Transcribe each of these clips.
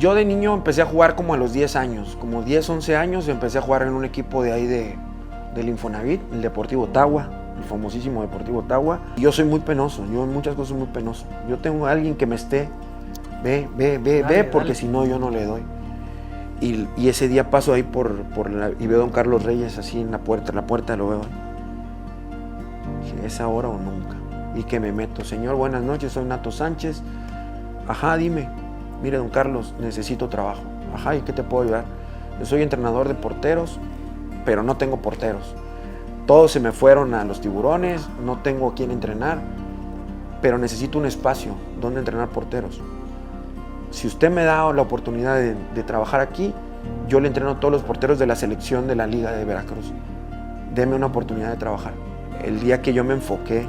Yo de niño empecé a jugar como a los 10 años, como 10, 11 años empecé a jugar en un equipo de ahí del Infonavit, el Deportivo Ottawa, el famosísimo Deportivo Ottawa. Yo soy muy penoso, yo en muchas cosas soy muy penoso. Yo tengo a alguien que me esté, ve, porque si no yo no le doy. Y ese día paso ahí y veo a don Carlos Reyes así en la puerta lo veo. Dije, ¿es ahora o nunca? Y que me meto, señor, buenas noches, soy Nato Sánchez. Ajá, dime, mire don Carlos, necesito trabajo. Ajá, ¿y qué te puedo ayudar? Yo soy entrenador de porteros, pero no tengo porteros. Todos se me fueron a los Tiburones, no tengo a quién entrenar, pero necesito un espacio donde entrenar porteros. Si usted me da la oportunidad de trabajar aquí, yo le entreno a todos los porteros de la selección de la Liga de Veracruz. Deme una oportunidad de trabajar. El día que yo me enfoqué,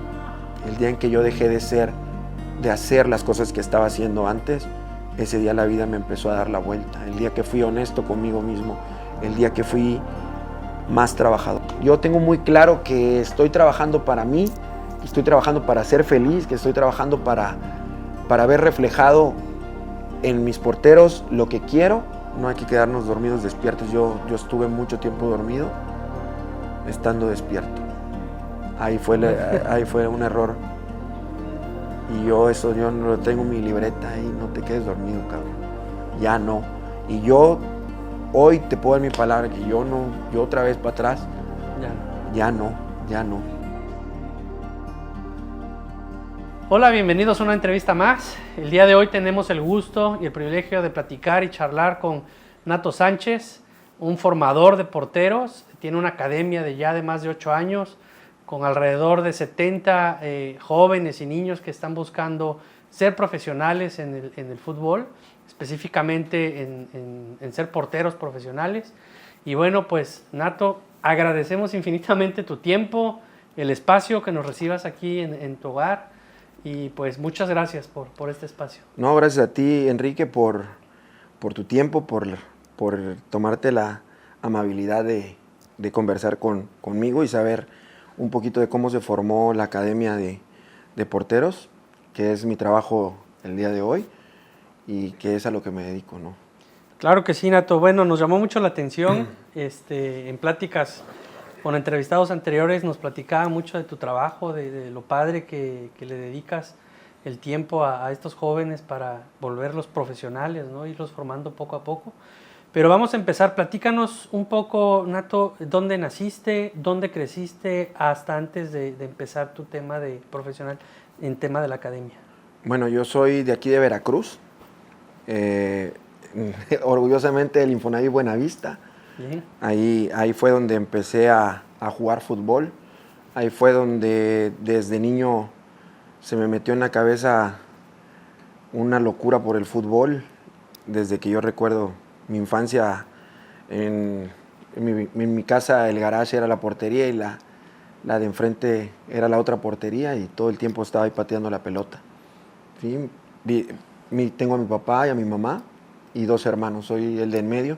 el día en que yo dejé de hacer las cosas que estaba haciendo antes, ese día la vida me empezó a dar la vuelta. El día que fui honesto conmigo mismo, el día que fui más trabajador. Yo tengo muy claro que estoy trabajando para mí, que estoy trabajando para ser feliz, que estoy trabajando para ver reflejado en mis porteros lo que quiero. No hay que quedarnos dormidos despiertos. Yo estuve mucho tiempo dormido estando despierto. Ahí fue un error. Y yo no lo tengo en mi libreta y no te quedes dormido, cabrón. Ya no. Y yo hoy te puedo dar mi palabra que yo otra vez para atrás. Ya no. Hola, bienvenidos a una entrevista más. El día de hoy tenemos el gusto y el privilegio de platicar y charlar con Nato Sánchez, un formador de porteros. Tiene una academia de más de 8 años, con alrededor de 70 jóvenes y niños que están buscando ser profesionales en el fútbol, específicamente en ser porteros profesionales. Y bueno, pues Nato, agradecemos infinitamente tu tiempo, el espacio que nos recibas aquí en tu hogar. Y pues muchas gracias por este espacio. No, gracias a ti, Enrique, por tu tiempo, por tomarte la amabilidad de conversar conmigo y saber un poquito de cómo se formó la Academia de Porteros, que es mi trabajo el día de hoy y que es a lo que me dedico, ¿no? Claro que sí, Nato. Bueno, nos llamó mucho la atención en pláticas con entrevistados anteriores. Nos platicaba mucho de tu trabajo, de lo padre que le dedicas el tiempo a estos jóvenes para volverlos profesionales, ¿no? Irlos formando poco a poco. Pero vamos a empezar. Platícanos un poco, Nato, dónde naciste, dónde creciste hasta antes de empezar tu tema de profesional en tema de la academia. Bueno, yo soy de aquí de Veracruz, orgullosamente del Infonavit Buenavista. Bien. Ahí fue donde empecé a jugar fútbol. Ahí fue donde desde niño se me metió en la cabeza una locura por el fútbol. Desde que yo recuerdo mi infancia, en mi casa el garage era la portería y la de enfrente era la otra portería y todo el tiempo estaba ahí pateando la pelota. ¿Sí? Tengo a mi papá y a mi mamá y 2 hermanos. Soy el de en medio.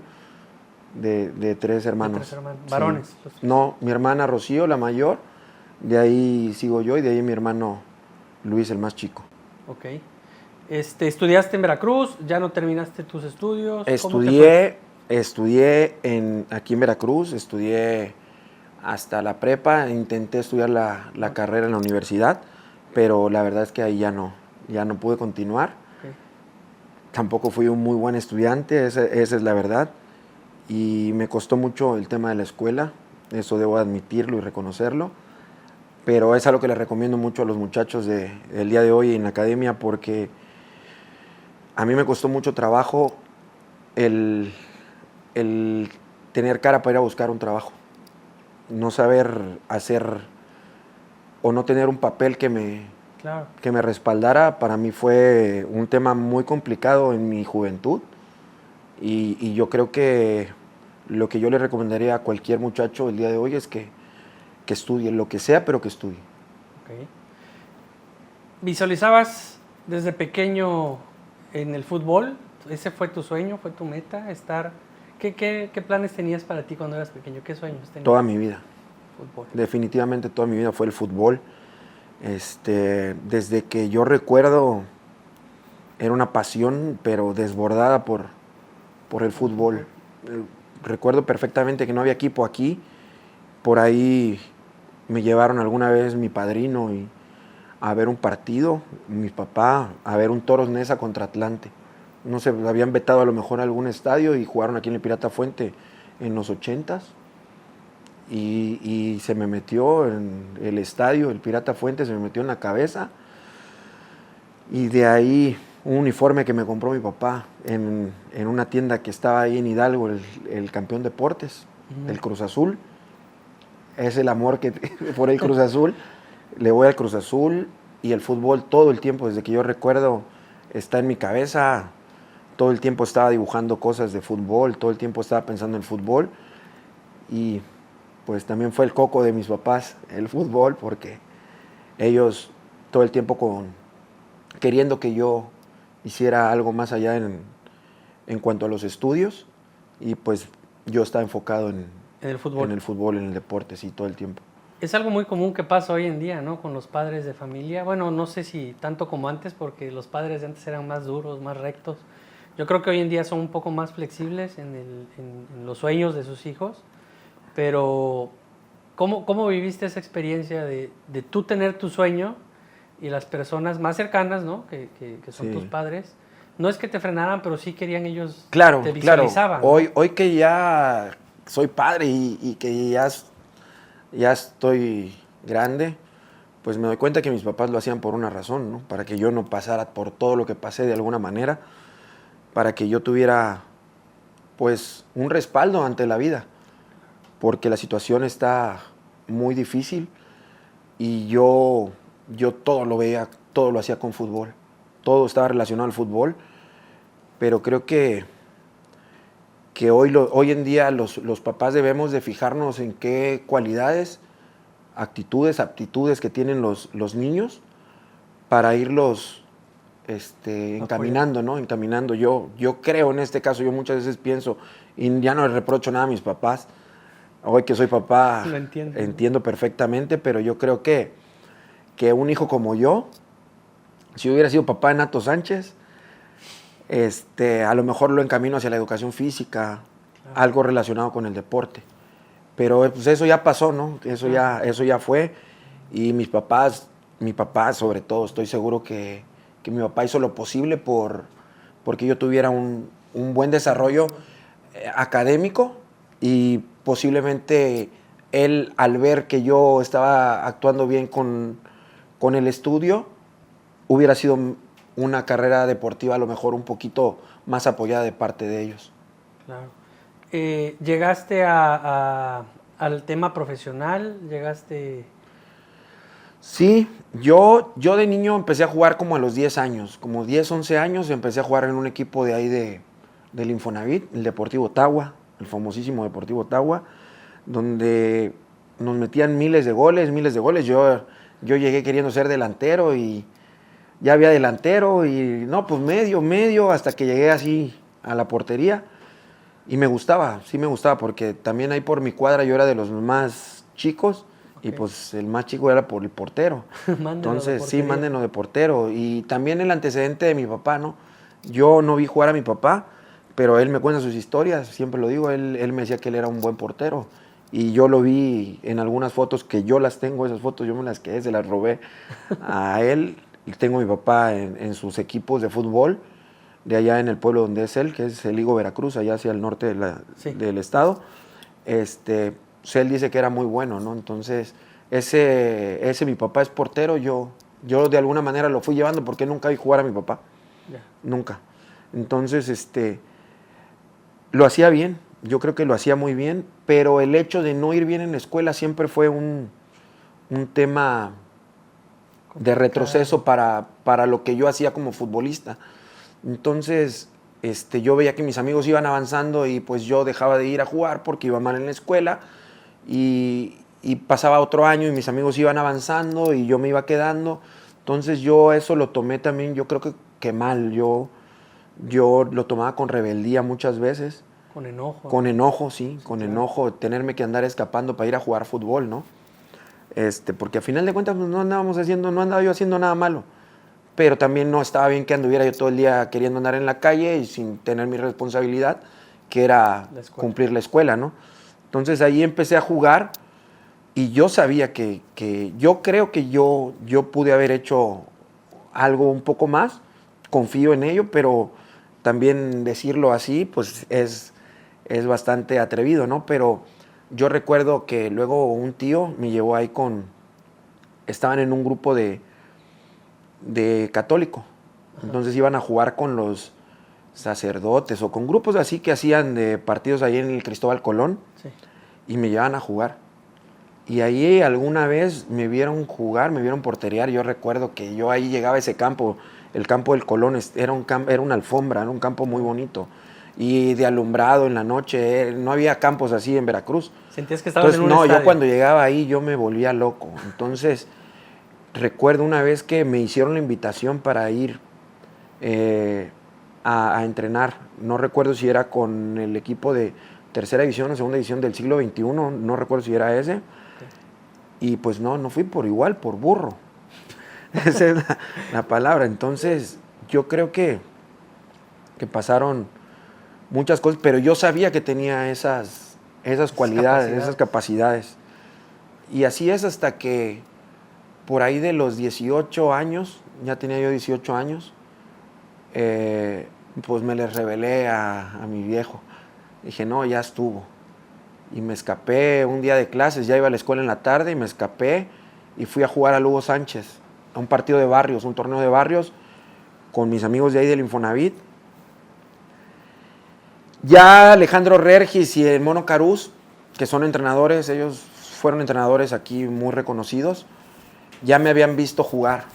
De 3 hermanos. De 3 hermanos. ¿Varones? Sí. No, mi hermana Rocío, la mayor, de ahí sigo yo y de ahí mi hermano Luis, el más chico. Ok. ¿Estudiaste en Veracruz? ¿Ya no terminaste tus estudios? Estudié aquí en Veracruz, estudié hasta la prepa, intenté estudiar la carrera en la universidad, pero la verdad es que ahí ya no pude continuar. Okay. Tampoco fui un muy buen estudiante, esa es la verdad. Y me costó mucho el tema de la escuela, eso debo admitirlo y reconocerlo, pero es algo que les recomiendo mucho a los muchachos del día de hoy en la academia, porque a mí me costó mucho trabajo el tener cara para ir a buscar un trabajo, no saber hacer o no tener un papel que me respaldara. Para mí fue un tema muy complicado en mi juventud. Y yo creo que lo que yo le recomendaría a cualquier muchacho el día de hoy es que estudie, lo que sea, pero que estudie. Okay. ¿Visualizabas desde pequeño en el fútbol? ¿Ese fue tu sueño, fue tu meta? ¿Qué planes tenías para ti cuando eras pequeño? ¿Qué sueños tenías? Toda mi vida. Fútbol. Definitivamente toda mi vida fue el fútbol. Desde que yo recuerdo era una pasión, pero desbordada por por el fútbol. Recuerdo perfectamente que no había equipo aquí. Por ahí me llevaron alguna vez mi padrino a ver un partido, mi papá, a ver un Toros Neza contra Atlante. No sé, habían vetado a lo mejor algún estadio y jugaron aquí en el Pirata Fuente en los 80s. Y se me metió en el estadio, el Pirata Fuente, se me metió en la cabeza. Y de ahí un uniforme que me compró mi papá en una tienda que estaba ahí en Hidalgo, el Campeón Deportes, el Cruz Azul. Es el amor que por el Cruz Azul. Le voy al Cruz Azul y el fútbol todo el tiempo, desde que yo recuerdo, está en mi cabeza. Todo el tiempo estaba dibujando cosas de fútbol, todo el tiempo estaba pensando en fútbol. Y pues también fue el coco de mis papás, el fútbol, porque ellos todo el tiempo queriendo que yo hiciera algo más allá en cuanto a los estudios, y pues yo estaba enfocado en el fútbol. En el fútbol, en el deporte, sí, todo el tiempo. Es algo muy común que pasa hoy en día, ¿no? Con los padres de familia. Bueno, no sé si tanto como antes, porque los padres de antes eran más duros, más rectos. Yo creo que hoy en día son un poco más flexibles en los sueños de sus hijos. Pero, ¿cómo viviste esa experiencia de tú tener tu sueño y las personas más cercanas, ¿no? que son tus padres, no es que te frenaran, pero sí querían ellos, claro, te visualizaban? Claro. ¿no? Hoy que ya soy padre y que ya estoy grande, pues me doy cuenta que mis papás lo hacían por una razón, ¿no? Para que yo no pasara por todo lo que pasé de alguna manera, para que yo tuviera pues un respaldo ante la vida, porque la situación está muy difícil y yo todo lo veía, todo lo hacía con fútbol, todo estaba relacionado al fútbol, pero creo que hoy en día los papás debemos de fijarnos en qué cualidades, actitudes, aptitudes que tienen los niños para irlos encaminando, ¿no? Encaminando. Yo creo en este caso, yo muchas veces pienso, y ya no le reprocho nada a mis papás, hoy que soy papá entiendo perfectamente, pero yo creo que un hijo como yo, si hubiera sido papá de Nato Sánchez, a lo mejor lo encamino hacia la educación física, algo relacionado con el deporte. Pero pues eso ya pasó, ¿no? Eso ya fue. Y mi papá sobre todo, estoy seguro que mi papá hizo lo posible porque yo tuviera un buen desarrollo académico, y posiblemente él, al ver que yo estaba actuando bien con el estudio, hubiera sido una carrera deportiva a lo mejor un poquito más apoyada de parte de ellos. Claro. ¿Llegaste al tema profesional? Sí, yo de niño empecé a jugar como a los 10 años, como 10, 11 años, empecé a jugar en un equipo de ahí del Infonavit, el Deportivo Tagua, el famosísimo Deportivo Tagua, donde nos metían miles de goles. Yo llegué queriendo ser delantero y ya había delantero y no, pues medio, hasta que llegué así a la portería y sí me gustaba, porque también ahí por mi cuadra yo era de los más chicos. Okay. Y pues el más chico era por el portero. Entonces, sí, mándenlo de portero. Y también el antecedente de mi papá, ¿no? Yo no vi jugar a mi papá, pero él me cuenta sus historias, siempre lo digo, él me decía que él era un buen portero. Y yo lo vi en algunas fotos, que yo las tengo, esas fotos yo me las quedé, se las robé a él. Y tengo a mi papá en sus equipos de fútbol, de allá en el pueblo donde es él, que es el Higo Veracruz, allá hacia el norte del estado. Pues él dice que era muy bueno, ¿no? Entonces, ese mi papá es portero, yo de alguna manera lo fui llevando, porque nunca vi jugar a mi papá. Yeah. Nunca. Entonces, lo hacía bien, yo creo que lo hacía muy bien, pero el hecho de no ir bien en la escuela siempre fue un tema de retroceso para lo que yo hacía como futbolista. Entonces, yo veía que mis amigos iban avanzando y pues yo dejaba de ir a jugar porque iba mal en la escuela, y pasaba otro año y mis amigos iban avanzando y yo me iba quedando. Entonces yo eso lo tomé también, yo creo que mal, yo lo tomaba con rebeldía muchas veces. Con enojo. Con enojo, sí, con enojo, tenerme que andar escapando para ir a jugar fútbol, ¿no? Porque a final de cuentas pues, no andaba yo haciendo nada malo, pero también no estaba bien que anduviera yo todo el día queriendo andar en la calle y sin tener mi responsabilidad, que era cumplir la escuela, ¿no? Entonces ahí empecé a jugar y yo sabía que yo creo que yo pude haber hecho algo un poco más, confío en ello, pero también decirlo así, pues es bastante atrevido, ¿no? Pero yo recuerdo que luego un tío me llevó ahí estaban en un grupo de católico, entonces iban a jugar con los sacerdotes o con grupos así que hacían de partidos ahí en el Cristóbal Colón, sí, y me llevaban a jugar. Y ahí alguna vez me vieron jugar, me vieron porterear. Yo recuerdo que yo ahí llegaba a ese campo, el campo del Colón, era una alfombra, era un campo muy bonito. Y de alumbrado en la noche, no había campos así en Veracruz. ¿Sentías que estabas en un estadio? Yo cuando llegaba ahí yo me volvía loco. Entonces, recuerdo una vez que me hicieron la invitación para ir a entrenar. No recuerdo si era con el equipo de tercera división o segunda división del siglo XXI, no recuerdo si era ese. Y pues no fui por burro. Esa es la palabra. Entonces, yo creo que pasaron muchas cosas, pero yo sabía que tenía esas cualidades, esas capacidades. Y así es hasta que por ahí de los 18 años, ya tenía yo 18 años, pues me les revelé a mi viejo. Dije, no, ya estuvo. Y me escapé un día de clases, ya iba a la escuela en la tarde y me escapé y fui a jugar a Hugo Sánchez, a un partido de barrios, un torneo de barrios, con mis amigos de ahí del Infonavit. Ya Alejandro Regis y el Mono Carús, que son entrenadores, ellos fueron entrenadores aquí muy reconocidos, ya me habían visto jugar,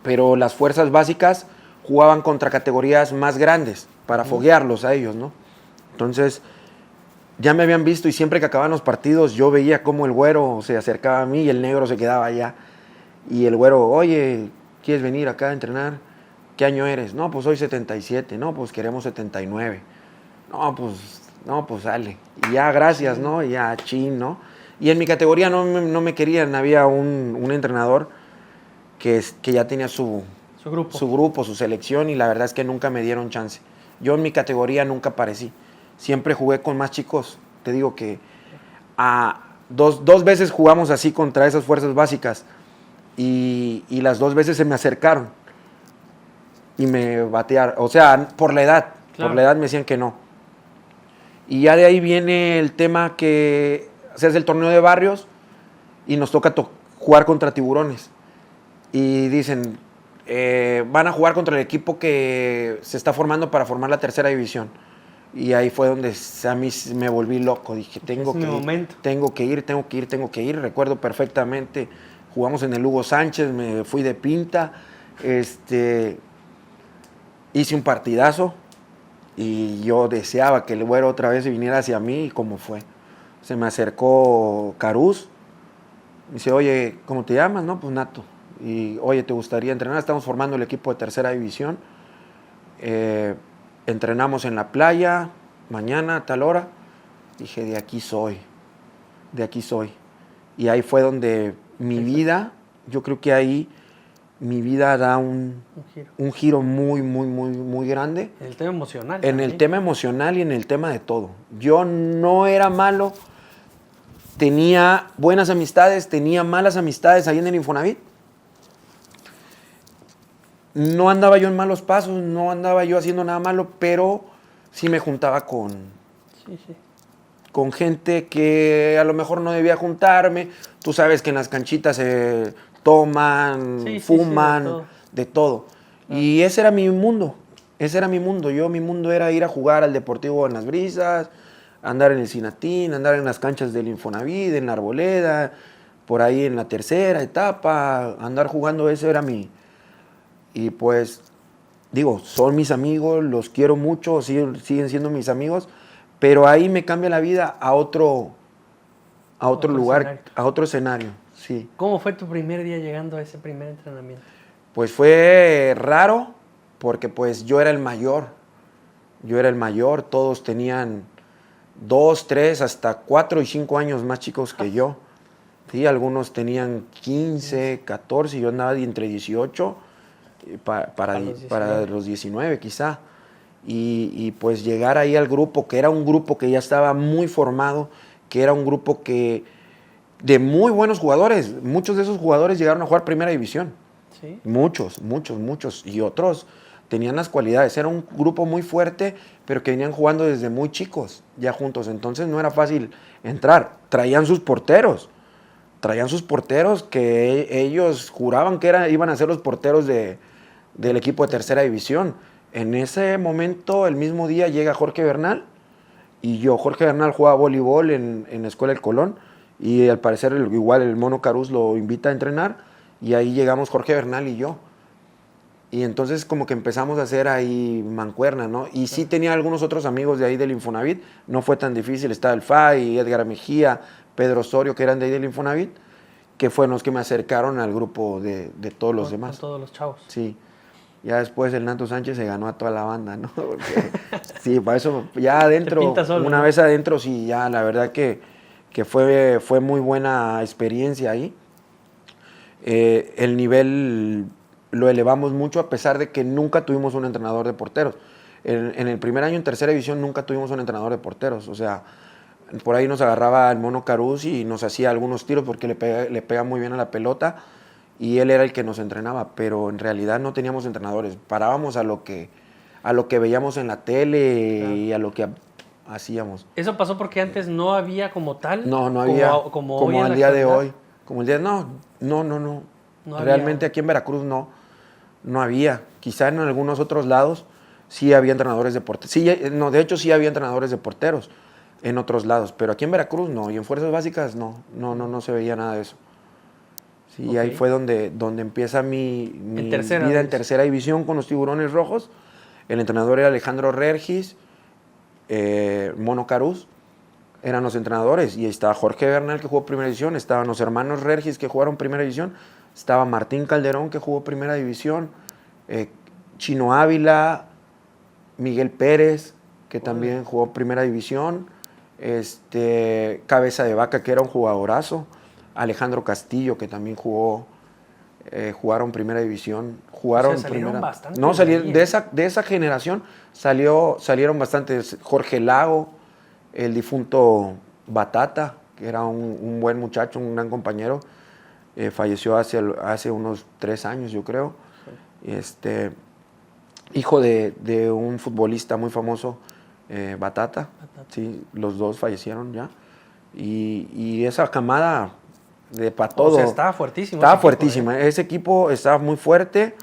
pero las fuerzas básicas jugaban contra categorías más grandes para foguearlos a ellos, ¿no? Entonces, ya me habían visto y siempre que acababan los partidos yo veía cómo el güero se acercaba a mí y el negro se quedaba allá. Y el güero, oye, ¿quieres venir acá a entrenar? ¿Qué año eres? No, pues soy 77. No, pues queremos 79. No, pues sale. Y ya, gracias, ¿no? Y ya, chin, ¿no? Y en mi categoría no me querían. Había un entrenador que ya tenía su grupo, su selección, y la verdad es que nunca me dieron chance. Yo en mi categoría nunca aparecí. Siempre jugué con más chicos. Te digo que dos veces jugamos así contra esas fuerzas básicas y las 2 veces se me acercaron y me batearon. O sea, por la edad. Claro. Por la edad me decían que no. Y ya de ahí viene el tema que se hace el torneo de barrios y nos toca jugar contra Tiburones. Y dicen, van a jugar contra el equipo que se está formando para formar la tercera división. Y ahí fue donde a mí me volví loco. Dije, tengo que ir. Recuerdo perfectamente, jugamos en el Hugo Sánchez, me fui de pinta, hice un partidazo y yo deseaba que el güero otra vez viniera hacia mí, y como fue. Se me acercó Carús, me dice, oye, ¿cómo te llamas? No, pues Nato. Y, oye, ¿te gustaría entrenar? Estamos formando el equipo de tercera división. Entrenamos en la playa, mañana a tal hora. Dije, de aquí soy. Y ahí fue donde mi vida, yo creo que ahí mi vida da un giro muy, muy, muy, muy grande. En el tema emocional. En el tema emocional y en el tema de todo. Yo no era malo, tenía buenas amistades, tenía malas amistades ahí en el Infonavit. No andaba yo en malos pasos, no andaba yo haciendo nada malo, pero sí me juntaba con gente que a lo mejor no debía juntarme. Tú sabes que en las canchitas se toman, fuman, de todo. Claro. Y ese era mi mundo. Mi mundo era ir a jugar al Deportivo en las Brisas, andar en el Cinatín, andar en las canchas del Infonavit, en la Arboleda, por ahí en la tercera etapa, andar jugando, ese era mi... Y pues, digo, son mis amigos, los quiero mucho, siguen siendo mis amigos, pero ahí me cambia la vida a otro lugar, escenario. A otro escenario, sí. ¿Cómo fue tu primer día llegando a ese primer entrenamiento? Pues fue raro, porque pues yo era el mayor, todos tenían 2, 3, hasta 4 y 5 años más chicos que yo. Sí, algunos tenían 15, 14, yo andaba entre 18 para los 19 quizá. Y pues llegar ahí al grupo, que era un grupo que ya estaba muy formado, que era un grupo de muy buenos jugadores. Muchos de esos jugadores llegaron a jugar primera división. ¿Sí? Muchos. Y otros tenían las cualidades. Era un grupo muy fuerte, pero que venían jugando desde muy chicos, ya juntos. Entonces no era fácil entrar. Traían sus porteros que ellos juraban que iban a ser los porteros del equipo de tercera división. En ese momento, el mismo día, llega Jorge Bernal y yo. Jorge Bernal jugaba voleibol en la Escuela del Colón y al parecer igual el Mono Carús lo invita a entrenar y ahí llegamos Jorge Bernal y yo. Y entonces como que empezamos a hacer ahí mancuerna, ¿no? Y sí tenía algunos otros amigos de ahí del Infonavit, no fue tan difícil, estaba el Fay, Edgar Mejía, Pedro Osorio, que eran de ahí del Infonavit, que fueron los que me acercaron al grupo de todos los demás. Con todos los chavos. Sí. Ya después el Nato Sánchez se ganó a toda la banda, ¿no? Porque, sí, para eso ya adentro, solo, una ¿no? vez adentro, sí, ya la verdad que fue muy buena experiencia ahí. El nivel lo elevamos mucho a pesar de que nunca tuvimos un entrenador de porteros. En el primer año en tercera división nunca tuvimos un entrenador de porteros. O sea, por ahí nos agarraba el Mono Carús y nos hacía algunos tiros porque le pega muy bien a la pelota y él era el que nos entrenaba, pero en realidad no teníamos entrenadores. Parábamos a lo que veíamos en la tele, claro, y a lo que hacíamos. ¿Eso pasó porque antes no había como tal? No había. Como al día de hoy. No realmente había. Aquí en Veracruz no había. Quizá en algunos otros lados sí había entrenadores de porteros. Sí, de hecho sí había entrenadores de porteros en otros lados, pero aquí en Veracruz no, y en Fuerzas Básicas no se veía nada de eso. Sí, okay. Ahí fue donde empieza mi vida en tercera división con los Tiburones Rojos. El entrenador era Alejandro Regis, Mono Carús, eran los entrenadores, y estaba Jorge Bernal, que jugó primera división, estaban los hermanos Regis, que jugaron primera división, estaba Martín Calderón, que jugó primera división, Chino Ávila, Miguel Pérez, que también jugó primera división, Cabeza de Vaca, que era un jugadorazo, Alejandro Castillo, que también jugaron primera división, jugaron primera. Bastante de esa generación salieron bastantes. Jorge Lago, el difunto Batata, que era un buen muchacho, un gran compañero, falleció hace unos 3 años, yo creo. Sí. Hijo de un futbolista muy famoso, Batata. Sí, los dos fallecieron ya. Y esa camada para todo. O sea, estaba fuertísimo. Estaba fuertísima. Ese equipo estaba muy fuerte.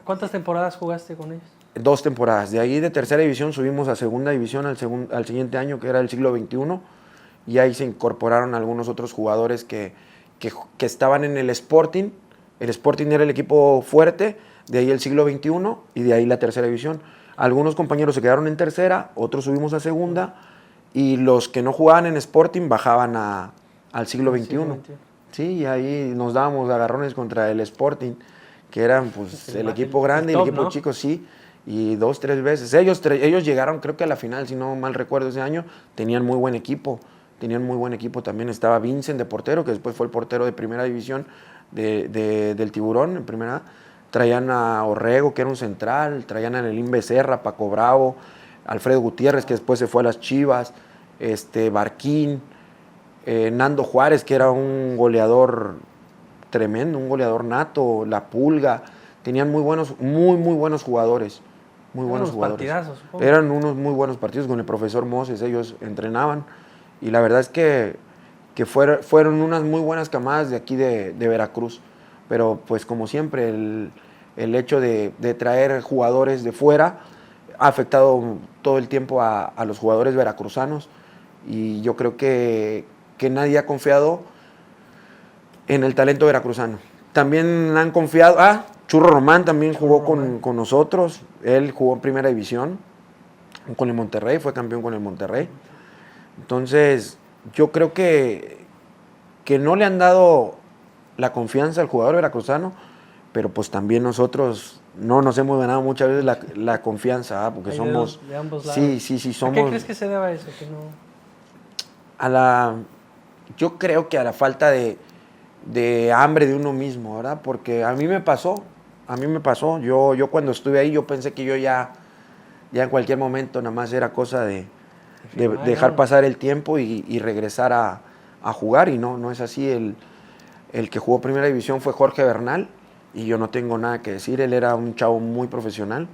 ¿Cuántas temporadas jugaste con ellos? 2 temporadas. De ahí de tercera división subimos a segunda división al siguiente año, que era el siglo XXI. Y ahí se incorporaron algunos otros jugadores que estaban en el Sporting. El Sporting era el equipo fuerte. De ahí el siglo XXI y de ahí la tercera división. Algunos compañeros se quedaron en tercera, otros subimos a segunda. Y los que no jugaban en Sporting bajaban al siglo XXI. Sí, y ahí nos dábamos agarrones contra el Sporting, que eran pues el equipo grande y el equipo chico, sí, y 2, 3 veces. Ellos llegaron, creo que a la final, si no mal recuerdo, ese año, tenían muy buen equipo también. Estaba Vincent de portero, que después fue el portero de primera división del Tiburón, en primera. Traían a Orrego, que era un central, traían a Nelín Becerra, Paco Bravo, Alfredo Gutiérrez, que después se fue a las Chivas, Barquín, Nando Juárez, que era un goleador tremendo, un goleador nato, La Pulga. Tenían muy buenos jugadores. Muy buenos jugadores. Partidazos, supongo. Eran unos muy buenos partidos con el profesor Moses, ellos entrenaban. Y la verdad es que fueron unas muy buenas camadas de aquí de Veracruz. Pero pues como siempre, el hecho de traer jugadores de fuera ha afectado todo el tiempo a los jugadores veracruzanos. Y yo creo que nadie ha confiado en el talento veracruzano. También han confiado. Churro Román también jugó con nosotros. Él jugó en primera división con el Monterrey, fue campeón con el Monterrey. Entonces, yo creo que no le han dado la confianza al jugador veracruzano, pero pues también nosotros no nos hemos ganado muchas veces la confianza, porque somos. De ambos lados. Sí, somos. ¿A qué crees que se deba eso? Que no... Yo creo que a la falta de hambre de uno mismo, ¿verdad? Porque a mí me pasó A mí me pasó. Yo cuando estuve ahí, yo pensé que yo ya en cualquier momento nada más era cosa de dejar pasar el tiempo y regresar a jugar. Y no es así. El que jugó primera división fue Jorge Bernal y yo no tengo nada que decir. Él era un chavo muy profesional.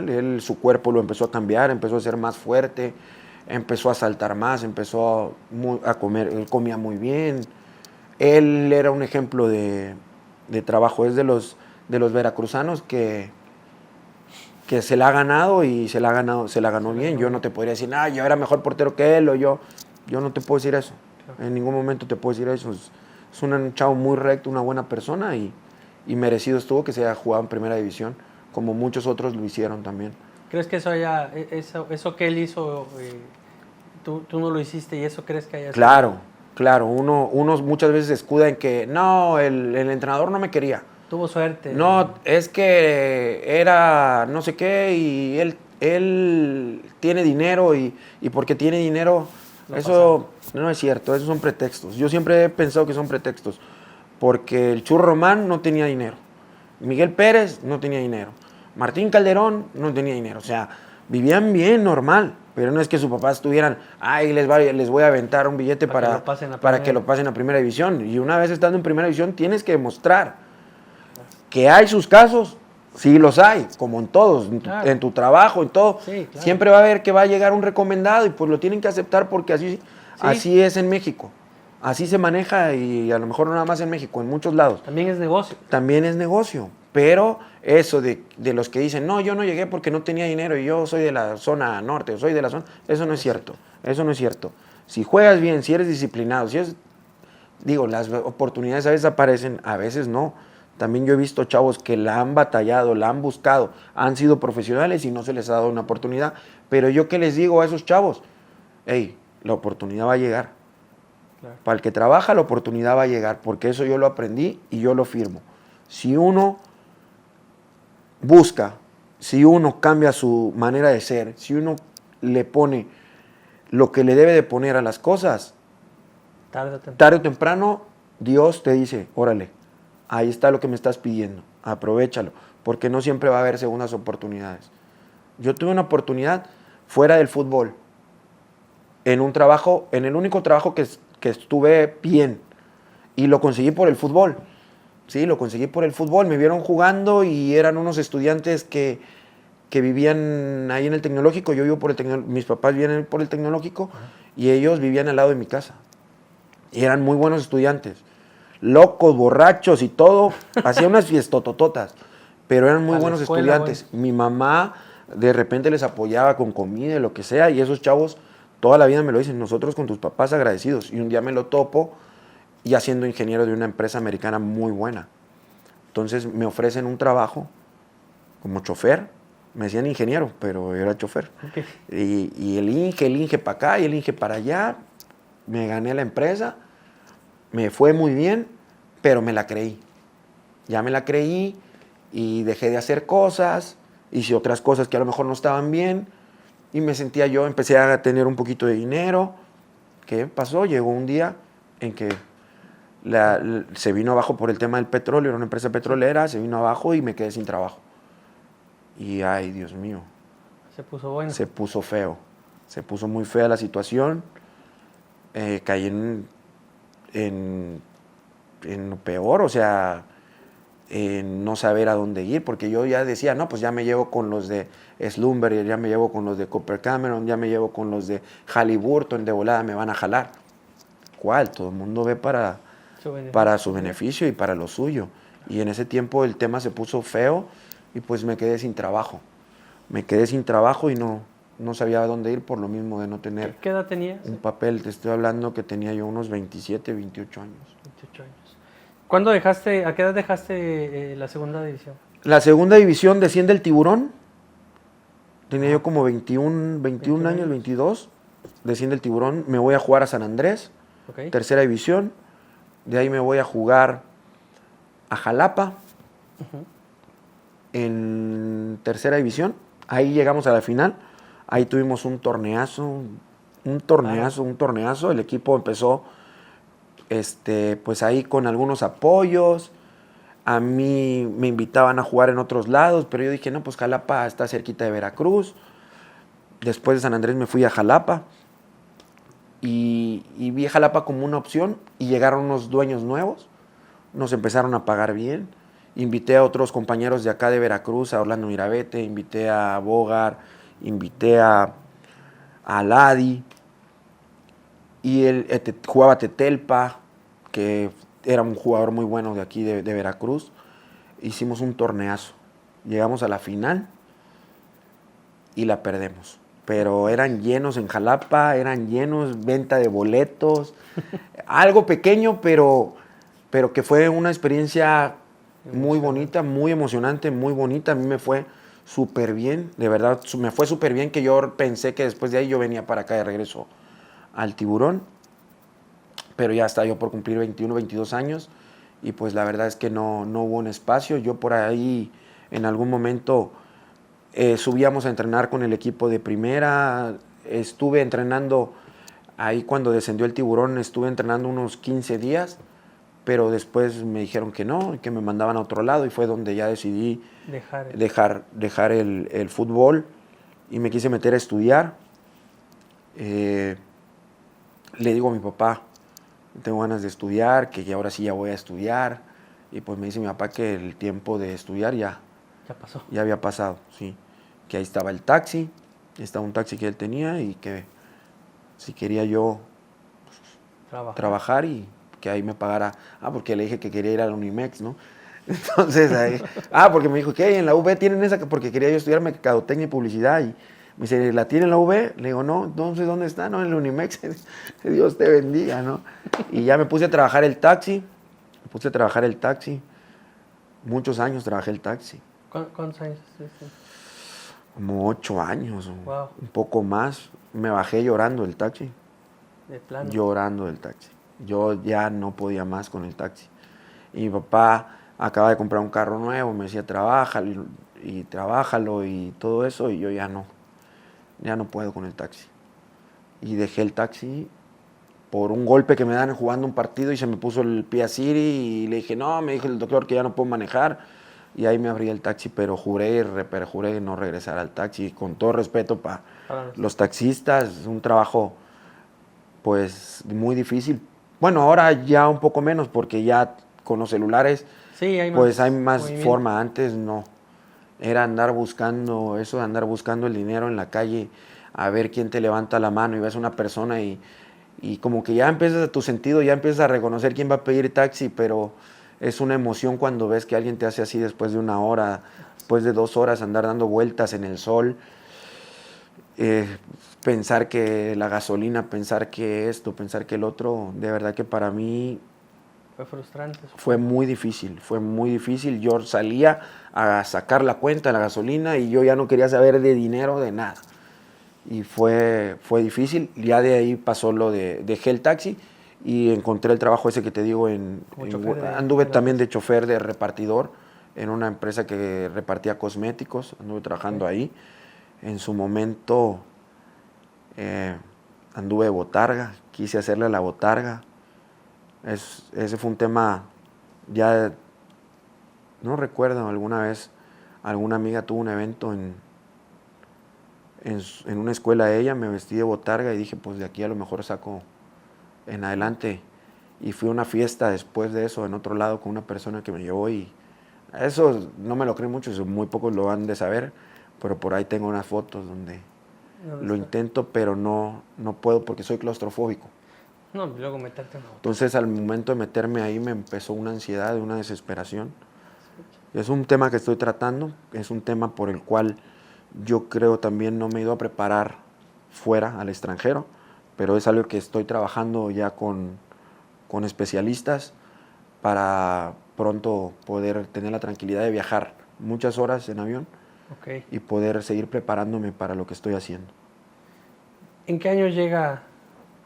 Él, su cuerpo lo empezó a cambiar, empezó a ser más fuerte, empezó a saltar más, empezó a comer. Él comía muy bien. Él era un ejemplo de trabajo. Es de los veracruzanos que se la ha ganado y se la ganó bien. Yo no te podría decir, yo era mejor portero que él, o yo no te puedo decir eso. En ningún momento te puedo decir eso. Es un chavo muy recto, una buena persona y merecido estuvo que se haya jugado en primera división, como muchos otros lo hicieron también. ¿Crees que eso que él hizo, tú no lo hiciste y eso crees que haya sido? Claro. Uno muchas veces se escuda en que, no, el entrenador no me quería. Tuvo suerte. No, es que era no sé qué y él tiene dinero y porque tiene dinero, eso no es cierto, esos son pretextos. Yo siempre he pensado que son pretextos, porque el Churro Román no tenía dinero, Miguel Pérez no tenía dinero, Martín Calderón no tenía dinero, o sea, vivían bien, normal, pero no es que sus papás estuvieran, les voy a aventar un billete para que lo pasen a primera división. Y una vez estando en primera división tienes que demostrar que hay sus casos, sí los hay, como en todos, en tu trabajo, en todo. Sí, claro. Siempre va a haber que va a llegar un recomendado y pues lo tienen que aceptar porque así es en México. Así se maneja y a lo mejor no nada más en México, en muchos lados. También es negocio. También es negocio, pero eso de los que dicen, no, yo no llegué porque no tenía dinero y yo soy de la zona norte, yo soy de la zona, eso no es cierto, eso no es cierto. Si juegas bien, si eres disciplinado, las oportunidades a veces aparecen, a veces no. También yo he visto chavos que la han batallado, la han buscado, han sido profesionales y no se les ha dado una oportunidad. Pero yo qué les digo a esos chavos, la oportunidad va a llegar. Claro. Para el que trabaja, la oportunidad va a llegar, porque eso yo lo aprendí y yo lo firmo. Si uno busca, si uno cambia su manera de ser, si uno le pone lo que le debe de poner a las cosas, tarde o temprano Dios te dice, órale, ahí está lo que me estás pidiendo, aprovéchalo, porque no siempre va a haber segundas oportunidades. Yo tuve una oportunidad fuera del fútbol, en el único trabajo que estuve bien, y lo conseguí por el fútbol. Sí, lo conseguí por el fútbol, me vieron jugando y eran unos estudiantes que vivían ahí en el Tecnológico, yo vivo por el Tecnológico, mis papás vivían por el Tecnológico, y ellos vivían al lado de mi casa, y eran muy buenos estudiantes. Locos, borrachos y todo, hacían unas fiestotototas, pero eran muy buenos estudiantes. Mi mamá de repente les apoyaba con comida y lo que sea, y esos chavos toda la vida me lo dicen, nosotros con tus papás agradecidos. Y un día me lo topo ya siendo ingeniero de una empresa americana muy buena. Entonces me ofrecen un trabajo como chofer, me decían ingeniero, pero era chofer. Okay. Y el Inge para acá y el Inge para allá, me gané la empresa, me fue muy bien, pero me la creí. Ya me la creí y dejé de hacer cosas, hice otras cosas que a lo mejor no estaban bien y me sentía yo, empecé a tener un poquito de dinero. ¿Qué pasó? Llegó un día en que se vino abajo por el tema del petróleo, era una empresa petrolera, se vino abajo y me quedé sin trabajo. Y ay, Dios mío. Se puso bueno. Se puso feo, se puso muy fea la situación, caí en lo peor, o sea, en no saber a dónde ir, porque yo ya decía, no, pues ya me llevo con los de Slumberger, ya me llevo con los de Cooper Cameron, ya me llevo con los de Halliburton, de volada me van a jalar. ¿Cuál? Todo el mundo ve para su beneficio y para lo suyo. Y en ese tiempo el tema se puso feo y pues me quedé sin trabajo. Me quedé sin trabajo y no sabía a dónde ir por lo mismo de no tener ¿Qué edad tenías? Un papel. Te estoy hablando que tenía yo unos 27, 28 años. 28 años. ¿A qué edad dejaste la segunda división? La segunda división desciende el Tiburón. Tenía yo como 21 años, 22. Desciende el Tiburón. Me voy a jugar a San Andrés, okay. Tercera división. De ahí me voy a jugar a Jalapa, en tercera división. Ahí llegamos a la final. Ahí tuvimos un torneazo. El equipo empezó pues ahí con algunos apoyos. A mí me invitaban a jugar en otros lados, pero yo dije, no, pues Jalapa está cerquita de Veracruz. Después de San Andrés me fui a Jalapa y vi a Jalapa como una opción y llegaron unos dueños nuevos, nos empezaron a pagar bien. Invité a otros compañeros de acá de Veracruz, a Orlando Mirabete, invité a Bogar, invité a Ladi, y él jugaba Tetelpa, que era un jugador muy bueno de aquí de Veracruz. Hicimos un torneazo, llegamos a la final y la perdemos. Pero eran llenos en Jalapa, eran llenos, venta de boletos, algo pequeño, pero que fue una experiencia muy bonita, muy emocionante, muy bonita. A mí me fue súper bien, de verdad, me fue súper bien, que yo pensé que después de ahí yo venía para acá de regreso al Tiburón, pero ya estaba yo por cumplir 21, 22 años, y pues la verdad es que no hubo un espacio. Yo por ahí en algún momento subíamos a entrenar con el equipo de primera, estuve entrenando ahí cuando descendió el Tiburón, estuve entrenando unos 15 días, pero después me dijeron que no, que me mandaban a otro lado, y fue donde ya decidí dejar el fútbol y me quise meter a estudiar. Le digo a mi papá, tengo ganas de estudiar, que ya ahora sí ya voy a estudiar, y pues me dice mi papá que el tiempo de estudiar ya pasó. Ya había pasado, sí. Que ahí estaba el taxi, estaba un taxi que él tenía, y que si quería yo trabajar y que ahí me pagara. Porque le dije que quería ir a la Unimex, ¿no? Entonces, ahí, porque me dijo, ¿qué? ¿En la UV tienen esa? Porque quería yo estudiar mercadotecnia y publicidad. Y me dice, ¿la tiene en la UV? Le digo, no, entonces, ¿dónde está? No, en la Unimex. Dios te bendiga, ¿no? Y ya me puse a trabajar el taxi. Muchos años trabajé el taxi. ¿Cuántos años estuviste? Como 8 años, wow. Un poco más. Me bajé llorando del taxi. De plano. Llorando del taxi. Yo ya no podía más con el taxi. Y mi papá acaba de comprar un carro nuevo, me decía, trabájalo y todo eso, y yo ya no puedo con el taxi. Y dejé el taxi por un golpe que me dan jugando un partido, y se me puso el pie así, y le dije, no, me dijo el doctor que ya no puedo manejar, y ahí me abrí el taxi, pero juré no regresar al taxi, con todo respeto para los taxistas. Es un trabajo pues muy difícil. Bueno, ahora ya un poco menos, porque ya con los celulares sí, hay más forma. Antes no, era andar buscando el dinero en la calle, a ver quién te levanta la mano, y ves a una persona y como que ya empiezas tu sentido, ya empiezas a reconocer quién va a pedir taxi, pero es una emoción cuando ves que alguien te hace así después de 1 hora, después de 2 horas, andar dando vueltas en el sol, pensar que la gasolina, pensar que esto, pensar que el otro. De verdad que para mí fue frustrante. Fue muy difícil. Yo salía a sacar la cuenta de la gasolina y yo ya no quería saber de dinero, de nada. Y fue difícil. Ya de ahí pasó lo de dejé el taxi y encontré el trabajo ese que te digo anduve también de chofer de repartidor en una empresa que repartía cosméticos. Anduve trabajando ahí. En su momento anduve de botarga, quise hacerle la botarga. Ese fue un tema, ya no recuerdo, alguna vez alguna amiga tuvo un evento en una escuela de ella, me vestí de botarga y dije, pues de aquí a lo mejor saco en adelante. Y fui a una fiesta después de eso en otro lado con una persona que me llevó, y eso no me lo creen mucho, muy pocos lo han de saber, pero por ahí tengo unas fotos donde lo intento, pero no puedo porque soy claustrofóbico. No, luego meterte en auto. Entonces, al momento de meterme ahí me empezó una ansiedad, una desesperación. Es un tema que estoy tratando, es un tema por el cual yo creo también no me he ido a preparar fuera, al extranjero, pero es algo que estoy trabajando ya con especialistas para pronto poder tener la tranquilidad de viajar muchas horas en avión y poder seguir preparándome para lo que estoy haciendo. ¿En qué año llega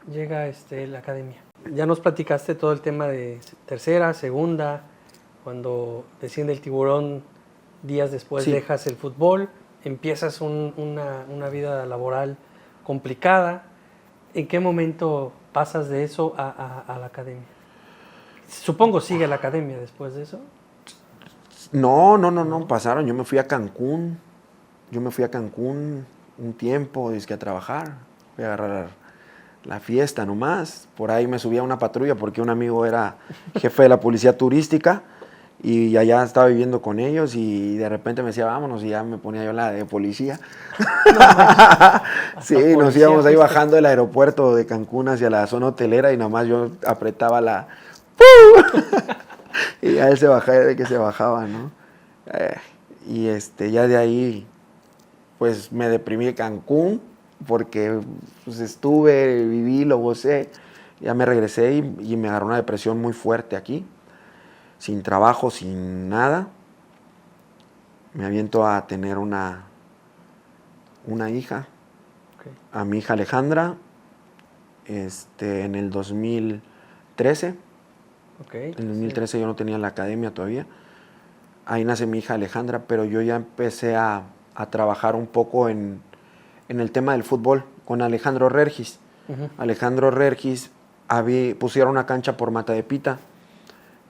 la academia? Ya nos platicaste todo el tema de tercera, segunda, cuando desciende el Tiburón, días después dejas el fútbol, empiezas una vida laboral complicada. ¿En qué momento pasas de eso a la academia? Supongo sigue la academia después de eso. No, pasaron. Yo me fui a Cancún. Un tiempo, dizque a trabajar. Fui a agarrar la fiesta nomás. Por ahí me subí a una patrulla porque un amigo era jefe de la policía turística y allá estaba viviendo con ellos y de repente me decía, vámonos, y ya me ponía yo la de policía. Sí, nos íbamos ahí bajando del aeropuerto de Cancún hacia la zona hotelera y nomás yo apretaba la... y ya él se bajaba, de que se bajaba, ¿no? Ya de ahí, pues me deprimí en Cancún, porque pues, viví, lo gocé, ya me regresé y me agarró una depresión muy fuerte aquí, sin trabajo, sin nada. Me aviento a tener una hija, Okay. a mi hija Alejandra, en el 2013. Okay, En el 2013 yo no tenía la academia todavía. Ahí nace mi hija Alejandra, pero yo ya empecé a trabajar un poco en el tema del fútbol con Alejandro Regis. Alejandro Regis pusieron una cancha por Mata de Pita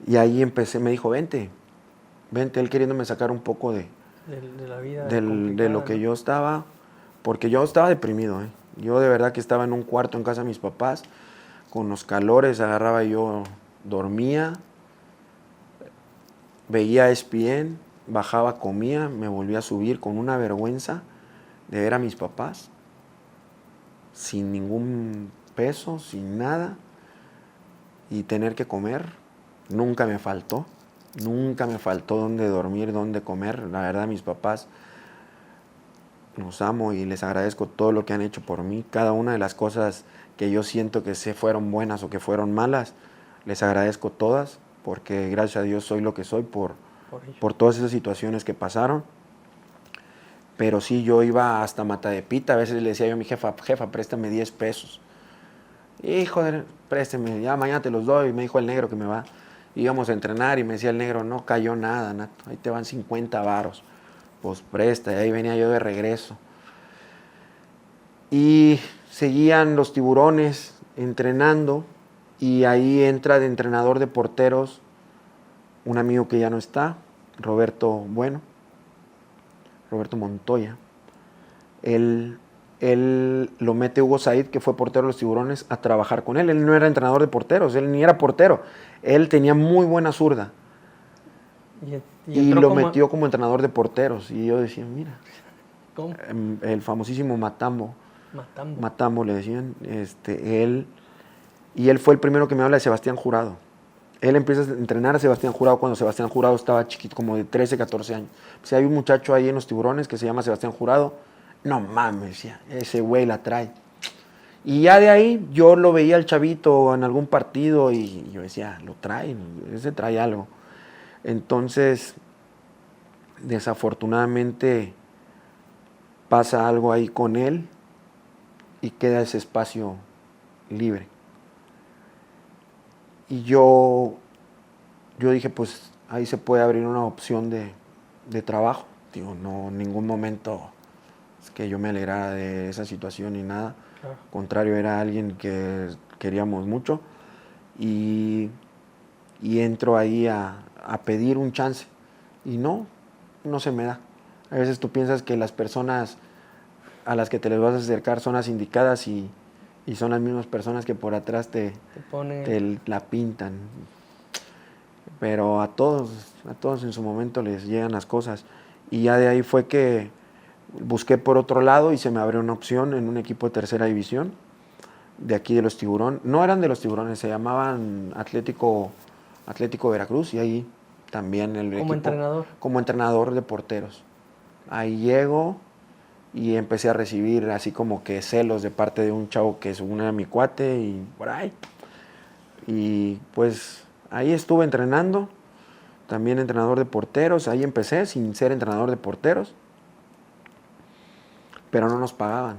y ahí empecé, me dijo, vente, él queriéndome sacar un poco de la vida de lo que yo estaba, porque yo estaba deprimido. Yo de verdad que estaba en un cuarto en casa de mis papás, con los calores, agarraba yo, dormía, veía ESPN, bajaba, comía, me volvía a subir con una vergüenza de ver a mis papás, sin ningún peso, sin nada, y tener que comer. Nunca me faltó dónde dormir, dónde comer. La verdad, mis papás los amo y les agradezco todo lo que han hecho por mí. Cada una de las cosas que yo siento que se fueron buenas o que fueron malas, les agradezco todas, porque gracias a Dios soy lo que soy por todas esas situaciones que pasaron. Pero sí, yo iba hasta Mata de Pita, a veces le decía yo a mi jefa, préstame 10 pesos. Hijo de, préstame, ya mañana te los doy, me dijo el negro que me va. Íbamos a entrenar y me decía el negro, no cayó nada, Nato, ahí te van 50 varos. Pues presta, y ahí venía yo de regreso. Y seguían los Tiburones entrenando, y ahí entra de entrenador de porteros un amigo que ya no está, Roberto Montoya. Él lo mete Hugo Said, que fue portero de los Tiburones, a trabajar con él. Él no era entrenador de porteros, él ni era portero. Él tenía muy buena zurda. Y lo metió como entrenador de porteros. Y yo decía, mira, ¿cómo? El famosísimo Matambo le decían. Él fue el primero que me habla de Sebastián Jurado. Él empieza a entrenar a Sebastián Jurado cuando Sebastián Jurado estaba chiquito, como de 13, 14 años. Si hay un muchacho ahí en los Tiburones que se llama Sebastián Jurado, no mames, decía, ese güey la trae. Y ya de ahí yo lo veía al chavito en algún partido y yo decía, lo trae, ese trae algo. Entonces, desafortunadamente, pasa algo ahí con él y queda ese espacio libre. Y yo dije, pues ahí se puede abrir una opción de trabajo. Digo, no, en ningún momento es que yo me alegrara de esa situación ni nada. Claro. Al contrario, era alguien que queríamos mucho. Y entro ahí a pedir un chance. Y no se me da. A veces tú piensas que las personas a las que te les vas a acercar son las indicadas y son las mismas personas que por atrás te la pintan. Pero a todos en su momento les llegan las cosas. Y ya de ahí fue que busqué por otro lado y se me abrió una opción en un equipo de tercera división de aquí de los Tiburones. No eran de los Tiburones, se llamaban Atlético Veracruz, y ahí también el equipo. ¿Entrenador? Como entrenador de porteros. Ahí llego y empecé a recibir así como que celos de parte de un chavo que según era mi cuate y por ahí. Y pues ahí estuve entrenando, también entrenador de porteros. Ahí empecé sin ser entrenador de porteros, pero no nos pagaban.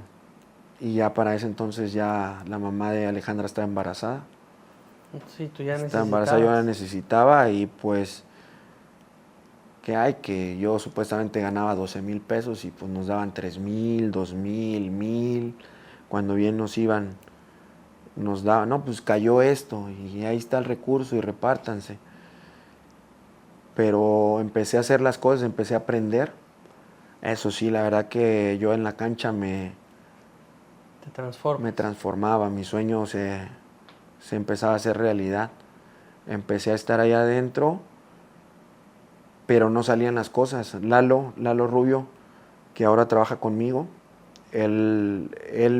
Y ya para ese entonces ya la mamá de Alejandra estaba embarazada. Sí, tú ya necesitabas. Estaba embarazada, yo la necesitaba y pues que yo supuestamente ganaba 12,000 pesos y pues nos daban 3,000, 2,000, 1,000. Cuando bien nos iban, nos daban, no, pues cayó esto y ahí está el recurso y repártanse. pero empecé a hacer las cosas, empecé a aprender. Eso sí, la verdad que yo en la cancha me transformaba, mi sueño se empezaba a hacer realidad. Empecé a estar allá adentro, pero no salían las cosas. Lalo Rubio, que ahora trabaja conmigo, él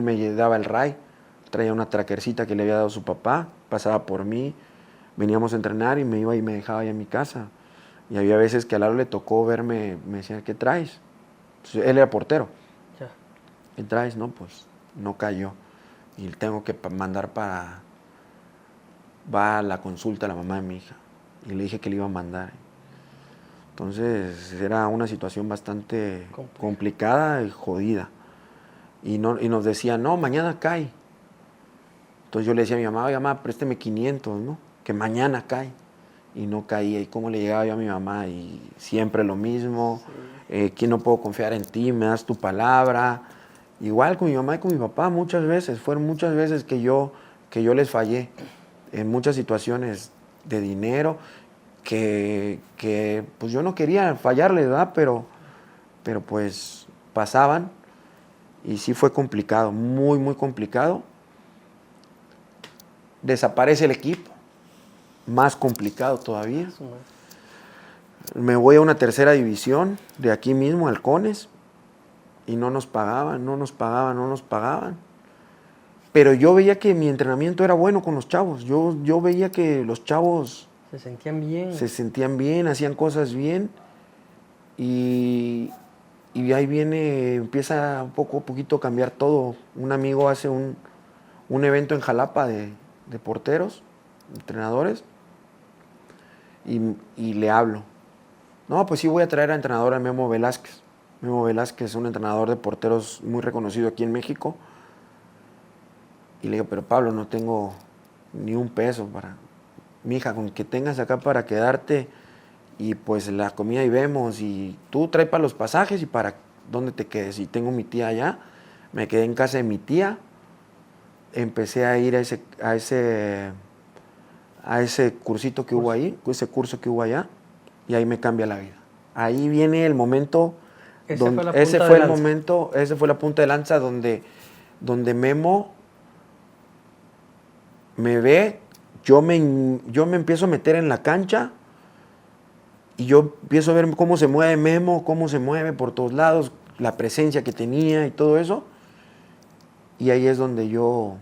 me daba el ray, traía una trackercita que le había dado su papá, pasaba por mí, veníamos a entrenar y me iba y me dejaba allá en mi casa. Y había veces que a Lalo le tocó verme, me decía, ¿qué traes? Entonces, él era portero. Ya. ¿Qué traes? No, pues no cayó. Y tengo que mandar va a la consulta a la mamá de mi hija. Y le dije que le iba a mandar. Entonces era una situación bastante complicada y jodida. Y nos decía, no, mañana cae. Entonces yo le decía a mi mamá, oye, mamá, présteme 500, ¿no? Que mañana cae. Y no caía. ¿Y cómo le llegaba yo a mi mamá? Y siempre lo mismo. Sí. ¿Quién no puedo confiar en ti? ¿Me das tu palabra? Igual con mi mamá y con mi papá muchas veces. Fueron muchas veces que yo les fallé. En muchas situaciones de dinero que pues yo no quería fallarles, ¿verdad? Pero pues pasaban y sí fue complicado, muy, muy complicado. Desaparece el equipo, más complicado todavía. Me voy a una tercera división de aquí mismo, Halcones, y no nos pagaban. Pero yo veía que mi entrenamiento era bueno con los chavos. Yo veía que los chavos se sentían bien, hacían cosas bien. Y ahí empieza poco a poquito a cambiar todo. Un amigo hace un evento en Jalapa de porteros, entrenadores, y le hablo. No, pues sí voy a traer a entrenador a Memo Velázquez. Memo Velázquez es un entrenador de porteros muy reconocido aquí en México. Y le digo, pero Pablo, no tengo ni un peso para... Mija, con que tengas acá para quedarte y pues la comida y vemos, y tú traes para los pasajes y para dónde te quedes. Y tengo mi tía allá, me quedé en casa de mi tía, empecé a ir a ese cursito que hubo ahí, ese curso que hubo allá, y ahí me cambia la vida. Ahí viene el momento, ese fue la punta de lanza donde Memo me ve, yo me empiezo a meter en la cancha y yo empiezo a ver cómo se mueve Memo, cómo se mueve por todos lados, la presencia que tenía y todo eso. Y ahí es donde yo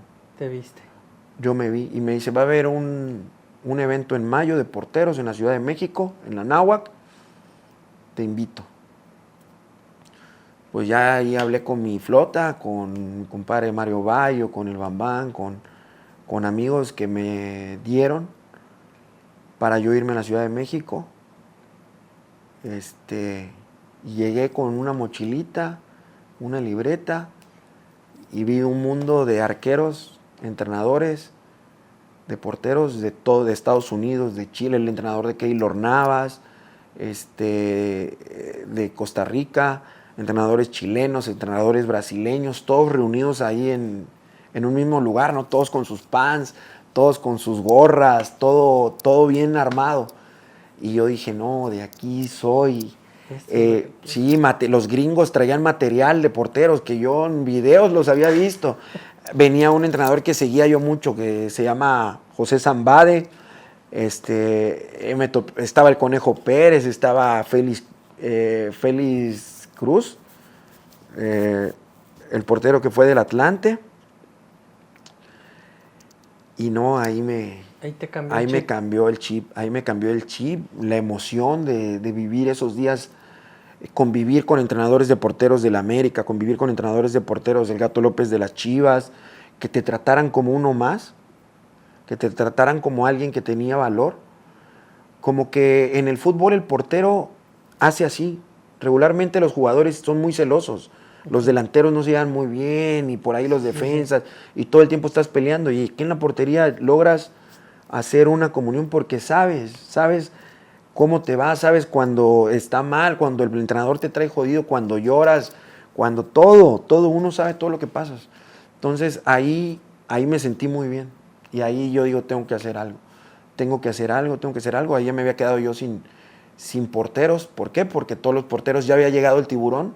me vi y me dice, va a haber un evento en mayo de porteros en la Ciudad de México, en la Náhuac, te invito. Pues ya ahí hablé con mi flota, con mi compadre Mario Bayo, con el Bambán, con amigos que me dieron para yo irme a la Ciudad de México. Y llegué con una mochilita, una libreta, y vi un mundo de arqueros, entrenadores, de porteros de todo, de Estados Unidos, de Chile, el entrenador de Keylor Navas, de Costa Rica, entrenadores chilenos, entrenadores brasileños, todos reunidos ahí en un mismo lugar, ¿no? Todos con sus pants, todos con sus gorras, todo bien armado. Y yo dije, no, de aquí soy. Sí, los gringos traían material de porteros que yo en videos los había visto. Venía un entrenador que seguía yo mucho, que se llama José Zambade. Estaba el Conejo Pérez, estaba Félix Cruz, el portero que fue del Atlante. Y no, ahí me cambió el chip, la emoción de vivir esos días, convivir con entrenadores de porteros del América, convivir con entrenadores de porteros del Gato López de las Chivas, que te trataran como uno más, que te trataran como alguien que tenía valor. Como que en el fútbol el portero hace así. Regularmente los jugadores son muy celosos. Los delanteros no se llevan muy bien y por ahí los defensas y todo el tiempo estás peleando, y aquí en la portería logras hacer una comunión porque sabes cómo te va, sabes cuando está mal, cuando el entrenador te trae jodido, cuando lloras, cuando todo uno sabe todo lo que pasas. Entonces ahí me sentí muy bien y ahí yo digo, tengo que hacer algo, ahí ya me había quedado yo sin sin porteros. ¿Por qué? Porque todos los porteros, ya había llegado el Tiburón,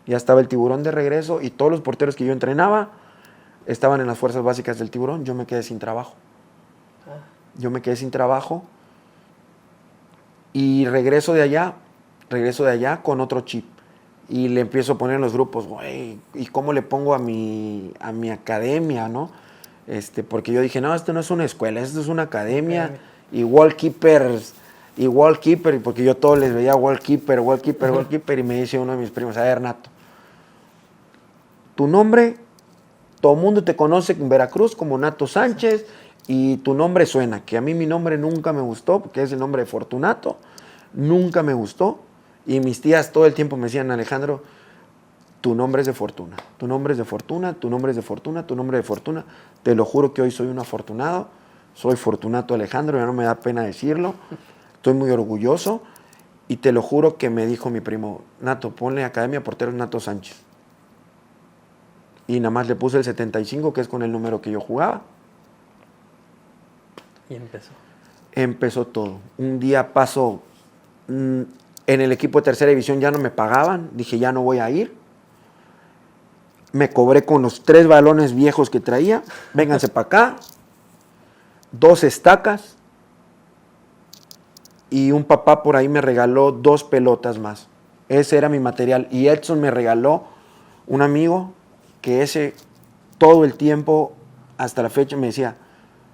ya estaba el Tiburón de regreso y todos los porteros que yo entrenaba estaban en las fuerzas básicas del Tiburón. Yo me quedé sin trabajo. Yo me quedé sin trabajo y regreso de allá con otro chip. Y le empiezo a poner en los grupos, güey, ¿y cómo le pongo a mi academia, no? Porque yo dije, no, esto no es una escuela, esto es una academia. Y wallkeeper, porque yo todos les veía wallkeeper, y me dice uno de mis primos, a ver, Nato, tu nombre, todo el mundo te conoce en Veracruz como Nato Sánchez, y tu nombre suena, que a mí mi nombre nunca me gustó, porque es el nombre de Fortunato, nunca me gustó, y mis tías todo el tiempo me decían, Alejandro, tu nombre es de fortuna, tu nombre es de fortuna, tu nombre es de fortuna, tu nombre es de fortuna, te lo juro que hoy soy un afortunado, soy Fortunato Alejandro, ya no me da pena decirlo, estoy muy orgulloso, y te lo juro que me dijo mi primo, Nato, ponle Academia Porteros Nato Sánchez, y nada más le puse el 75, que es con el número que yo jugaba. Y empezó. Empezó todo. Un día pasó, en el equipo de tercera división ya no me pagaban, dije ya no voy a ir. Me cobré con los 3 balones viejos que traía, vénganse para acá, 2 estacas y un papá por ahí me regaló 2 pelotas más. Ese era mi material. Y Edson me regaló un amigo que ese todo el tiempo, hasta la fecha, me decía,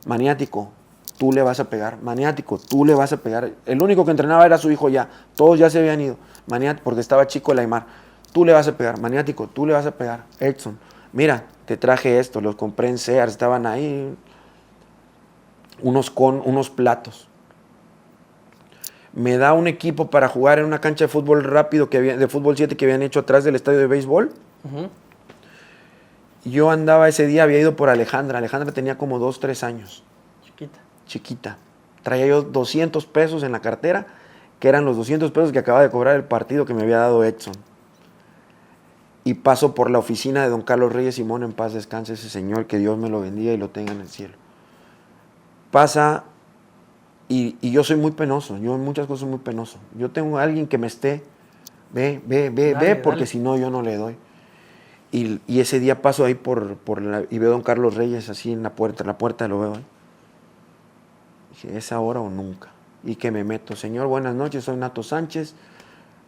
maniático, tú le vas a pegar, maniático, tú le vas a pegar. El único que entrenaba era su hijo ya, todos ya se habían ido, maniático, porque estaba chico el Aymar, tú le vas a pegar, maniático, tú le vas a pegar, Edson, mira, te traje esto, los compré en Sears, estaban ahí, unos platos. Me da un equipo para jugar en una cancha de fútbol rápido, de fútbol 7 que habían hecho atrás del estadio de béisbol. Yo andaba ese día, había ido por Alejandra tenía como 2, 3 años. Chiquita. Traía yo 200 pesos en la cartera, que eran los 200 pesos que acababa de cobrar el partido que me había dado Edson. Y paso por la oficina de don Carlos Reyes Simón, en paz descanse ese señor, que Dios me lo bendiga y lo tenga en el cielo. Pasa, y yo soy muy penoso, yo en muchas cosas soy muy penoso. Yo tengo a alguien que me esté, ve, porque si no yo no le doy. Y ese día paso ahí y veo a don Carlos Reyes así en la puerta lo veo ahí. Dije, ¿es ahora o nunca? Y que me meto, señor, buenas noches, soy Nato Sánchez.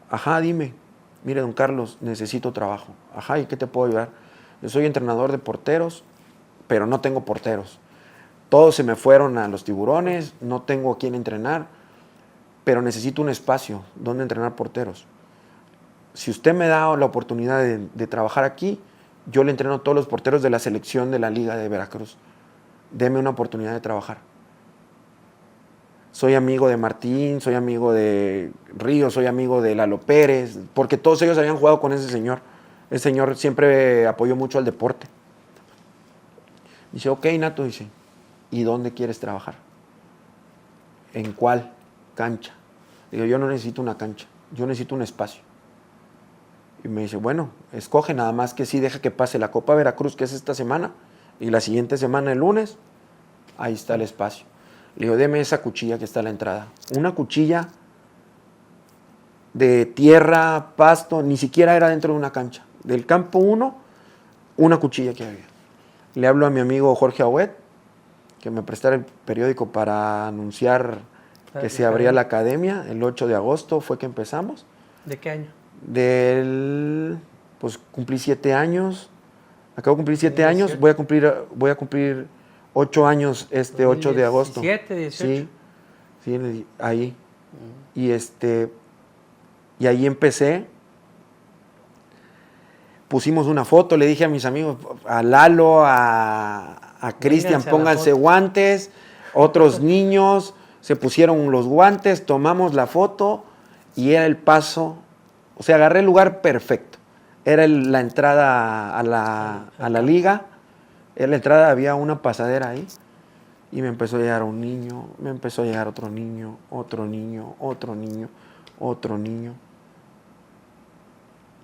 Ajá, dime, mire, don Carlos, necesito trabajo. Ajá, ¿y qué te puedo ayudar? Yo soy entrenador de porteros, pero no tengo porteros. Todos se me fueron a los Tiburones, no tengo a quién entrenar, pero necesito un espacio donde entrenar porteros. Si usted me da la oportunidad de trabajar aquí, yo le entreno a todos los porteros de la selección de la Liga de Veracruz. Deme una oportunidad de trabajar. Soy amigo de Martín, soy amigo de Río, soy amigo de Lalo Pérez, porque todos ellos habían jugado con ese señor. Ese señor siempre apoyó mucho al deporte. Dice, ok, Nato, dice, ¿y dónde quieres trabajar? ¿En cuál cancha? Digo, yo no necesito una cancha, yo necesito un espacio. Y me dice, bueno, escoge, nada más que sí, deja que pase la Copa Veracruz, que es esta semana, y la siguiente semana, el lunes, ahí está el espacio. Le digo, deme esa cuchilla que está a la entrada. Una cuchilla de tierra, pasto, ni siquiera era dentro de una cancha. Del campo 1, una cuchilla que había. Le hablo a mi amigo Jorge Agüet, que me prestara el periódico para anunciar que se abría la academia. El 8 de agosto fue que empezamos. ¿De qué año? Pues cumplí 7 años. Acabo de cumplir 7 años. Voy a cumplir 8 años 8 de agosto. 17, 18. Sí, ahí. Y ahí empecé. Pusimos una foto, le dije a mis amigos, a Lalo, a Cristian, pónganse guantes, otros niños se pusieron los guantes, tomamos la foto y era el paso, o sea, agarré el lugar perfecto. Era la entrada a la liga, era la entrada, había una pasadera ahí y me empezó a llegar un niño, me empezó a llegar otro niño, otro niño, otro niño, otro niño.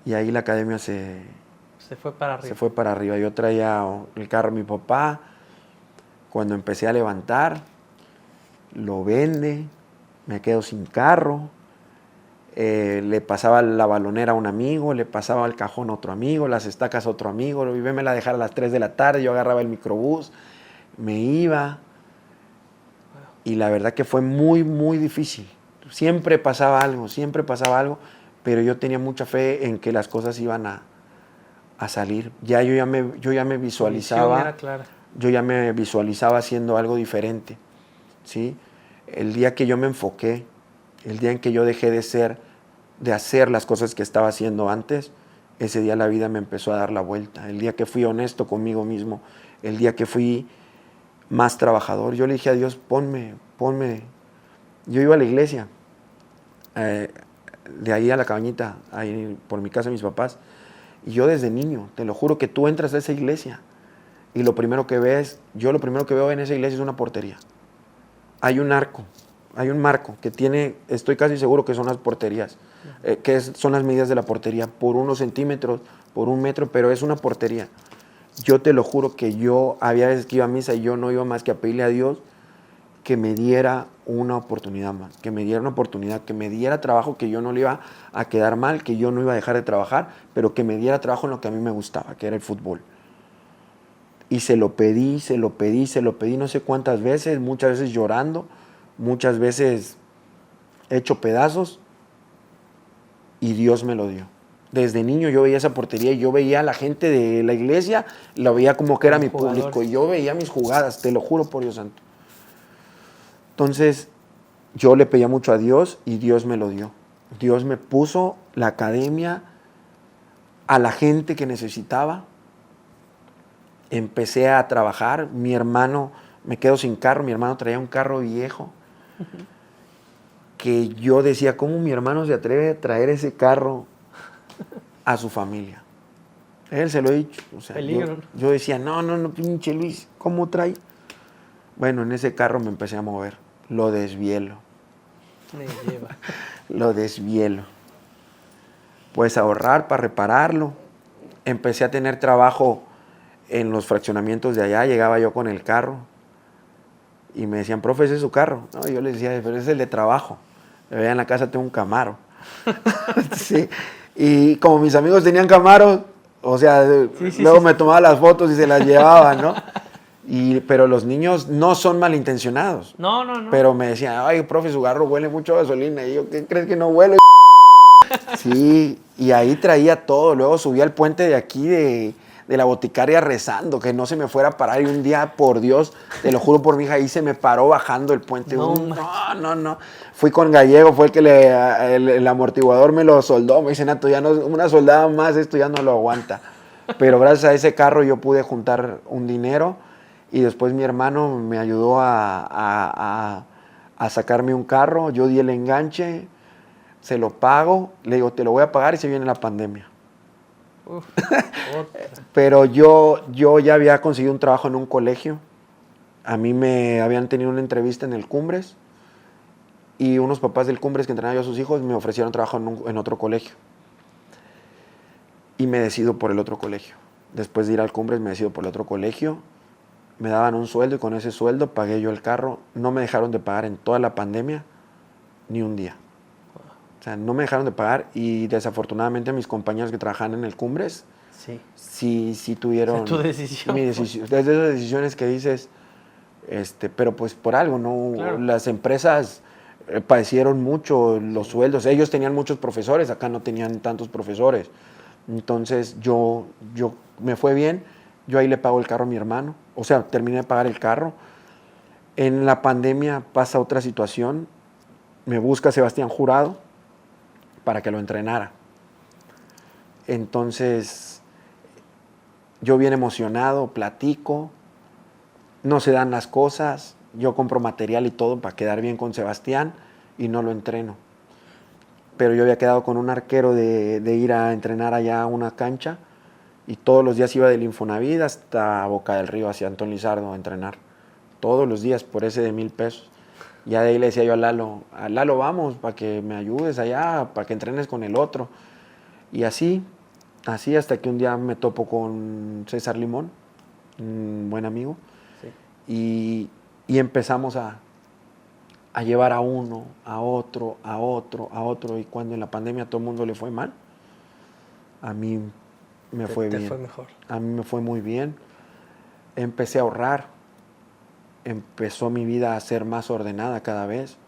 Y ahí la academia se fue para arriba. Se fue para arriba. Yo traía el carro de mi papá. Cuando empecé a levantar, lo vende, me quedo sin carro. le pasaba la balonera a un amigo, le pasaba el cajón a otro amigo, las estacas a otro amigo, y me la dejara a las 3 de la tarde, yo agarraba el microbús, me iba, y la verdad que fue muy, muy difícil. Siempre pasaba algo, pero yo tenía mucha fe en que las cosas iban a salir. Yo ya me visualizaba, haciendo algo diferente, ¿sí? El día que yo me enfoqué, el día en que yo dejé de hacer las cosas que estaba haciendo antes, ese día la vida me empezó a dar la vuelta. El día que fui honesto conmigo mismo, el día que fui más trabajador, yo le dije a Dios, ponme. Yo iba a la iglesia, de ahí a la cabañita, ahí por mi casa de mis papás, y yo desde niño, te lo juro que tú entras a esa iglesia y lo primero que veo en esa iglesia es una portería. Hay un marco que tiene, estoy casi seguro que son las porterías, son las medidas de la portería, por unos centímetros, por 1 metro, pero es una portería. Yo te lo juro que había veces que iba a misa y yo no iba más que a pedirle a Dios que me diera una oportunidad más, que me diera trabajo, que yo no le iba a quedar mal, que yo no iba a dejar de trabajar, pero que me diera trabajo en lo que a mí me gustaba, que era el fútbol. Y se lo pedí no sé cuántas veces, muchas veces llorando, muchas veces hecho pedazos, y Dios me lo dio. Desde niño yo veía esa portería y yo veía a la gente de la iglesia, la veía como que era mi público, y yo veía mis jugadas, te lo juro por Dios santo. Entonces, yo le pedía mucho a Dios y Dios me lo dio. Dios me puso la academia a la gente que necesitaba. Empecé a trabajar. Mi hermano, me quedo sin carro, mi hermano traía un carro viejo. Que yo decía, ¿cómo mi hermano se atreve a traer ese carro a su familia? Él se lo he dicho. O sea, yo decía, no, pinche Luis, ¿cómo trae? Bueno, en ese carro me empecé a mover. Lo desvielo. Lo desvielo. Pues ahorrar para repararlo. Empecé a tener trabajo en los fraccionamientos de allá. Llegaba yo con el carro y me decían, profe, ¿ese es su carro? No, yo les decía, pero es el de trabajo. Me veía en la casa, tengo un Camaro. Sí. Y como mis amigos tenían Camaros, o sea, luego me tomaba las fotos y se las llevaban, ¿no? Pero los niños no son malintencionados. No. Pero me decían, ay, profe, su carro huele mucho a gasolina. Y yo, ¿qué crees que no huele? Sí, y ahí traía todo. Luego subí al puente de aquí de la Boticaria rezando, que no se me fuera a parar. Y un día, por Dios, te lo juro por mi hija, ahí se me paró bajando el puente. No. Fui con Gallego, fue el que el amortiguador me lo soldó. Me dice, Nato, ya no, una soldada más, esto ya no lo aguanta. Pero gracias a ese carro yo pude juntar un dinero. Y después mi hermano me ayudó a sacarme un carro. Yo di el enganche, se lo pago, le digo, te lo voy a pagar y se viene la pandemia. Pero yo ya había conseguido un trabajo en un colegio. A mí me habían tenido una entrevista en el Cumbres y unos papás del Cumbres que entrenaban yo a sus hijos me ofrecieron trabajo en otro colegio. Y me decido por el otro colegio. Después de ir al Cumbres me decido por el otro colegio. Me daban un sueldo y con ese sueldo pagué yo el carro. No me dejaron de pagar en toda la pandemia ni un día. O sea, no me dejaron de pagar y desafortunadamente mis compañeros que trabajaban en el Cumbres sí tuvieron... O sea, tu decisión. Mi decisión. Desde esas decisiones que dices, pero pues por algo, ¿no? Claro. Las empresas padecieron mucho los sueldos. Ellos tenían muchos profesores, acá no tenían tantos profesores. Entonces yo me fue bien. Yo ahí le pago el carro a mi hermano. O sea, terminé de pagar el carro. En la pandemia pasa otra situación. Me busca Sebastián Jurado para que lo entrenara. Entonces, yo bien emocionado, platico. No se dan las cosas. Yo compro material y todo para quedar bien con Sebastián y no lo entreno. Pero yo había quedado con un arquero de ir a entrenar allá a una cancha. Y todos los días iba del Infonavit hasta Boca del Río, hacia Antón Lizardo a entrenar. Todos los días por ese de 1,000 pesos. Ya de ahí le decía yo a Lalo, vamos, para que me ayudes allá, para que entrenes con el otro. Y así hasta que un día me topo con César Limón, un buen amigo. Sí. Y empezamos a llevar a uno, a otro, a otro, a otro, y cuando en la pandemia a todo el mundo le fue mal, a mí me fue Te bien. fue mejor. A mí me fue muy bien. Empecé a ahorrar, empezó mi vida a ser más ordenada cada vez.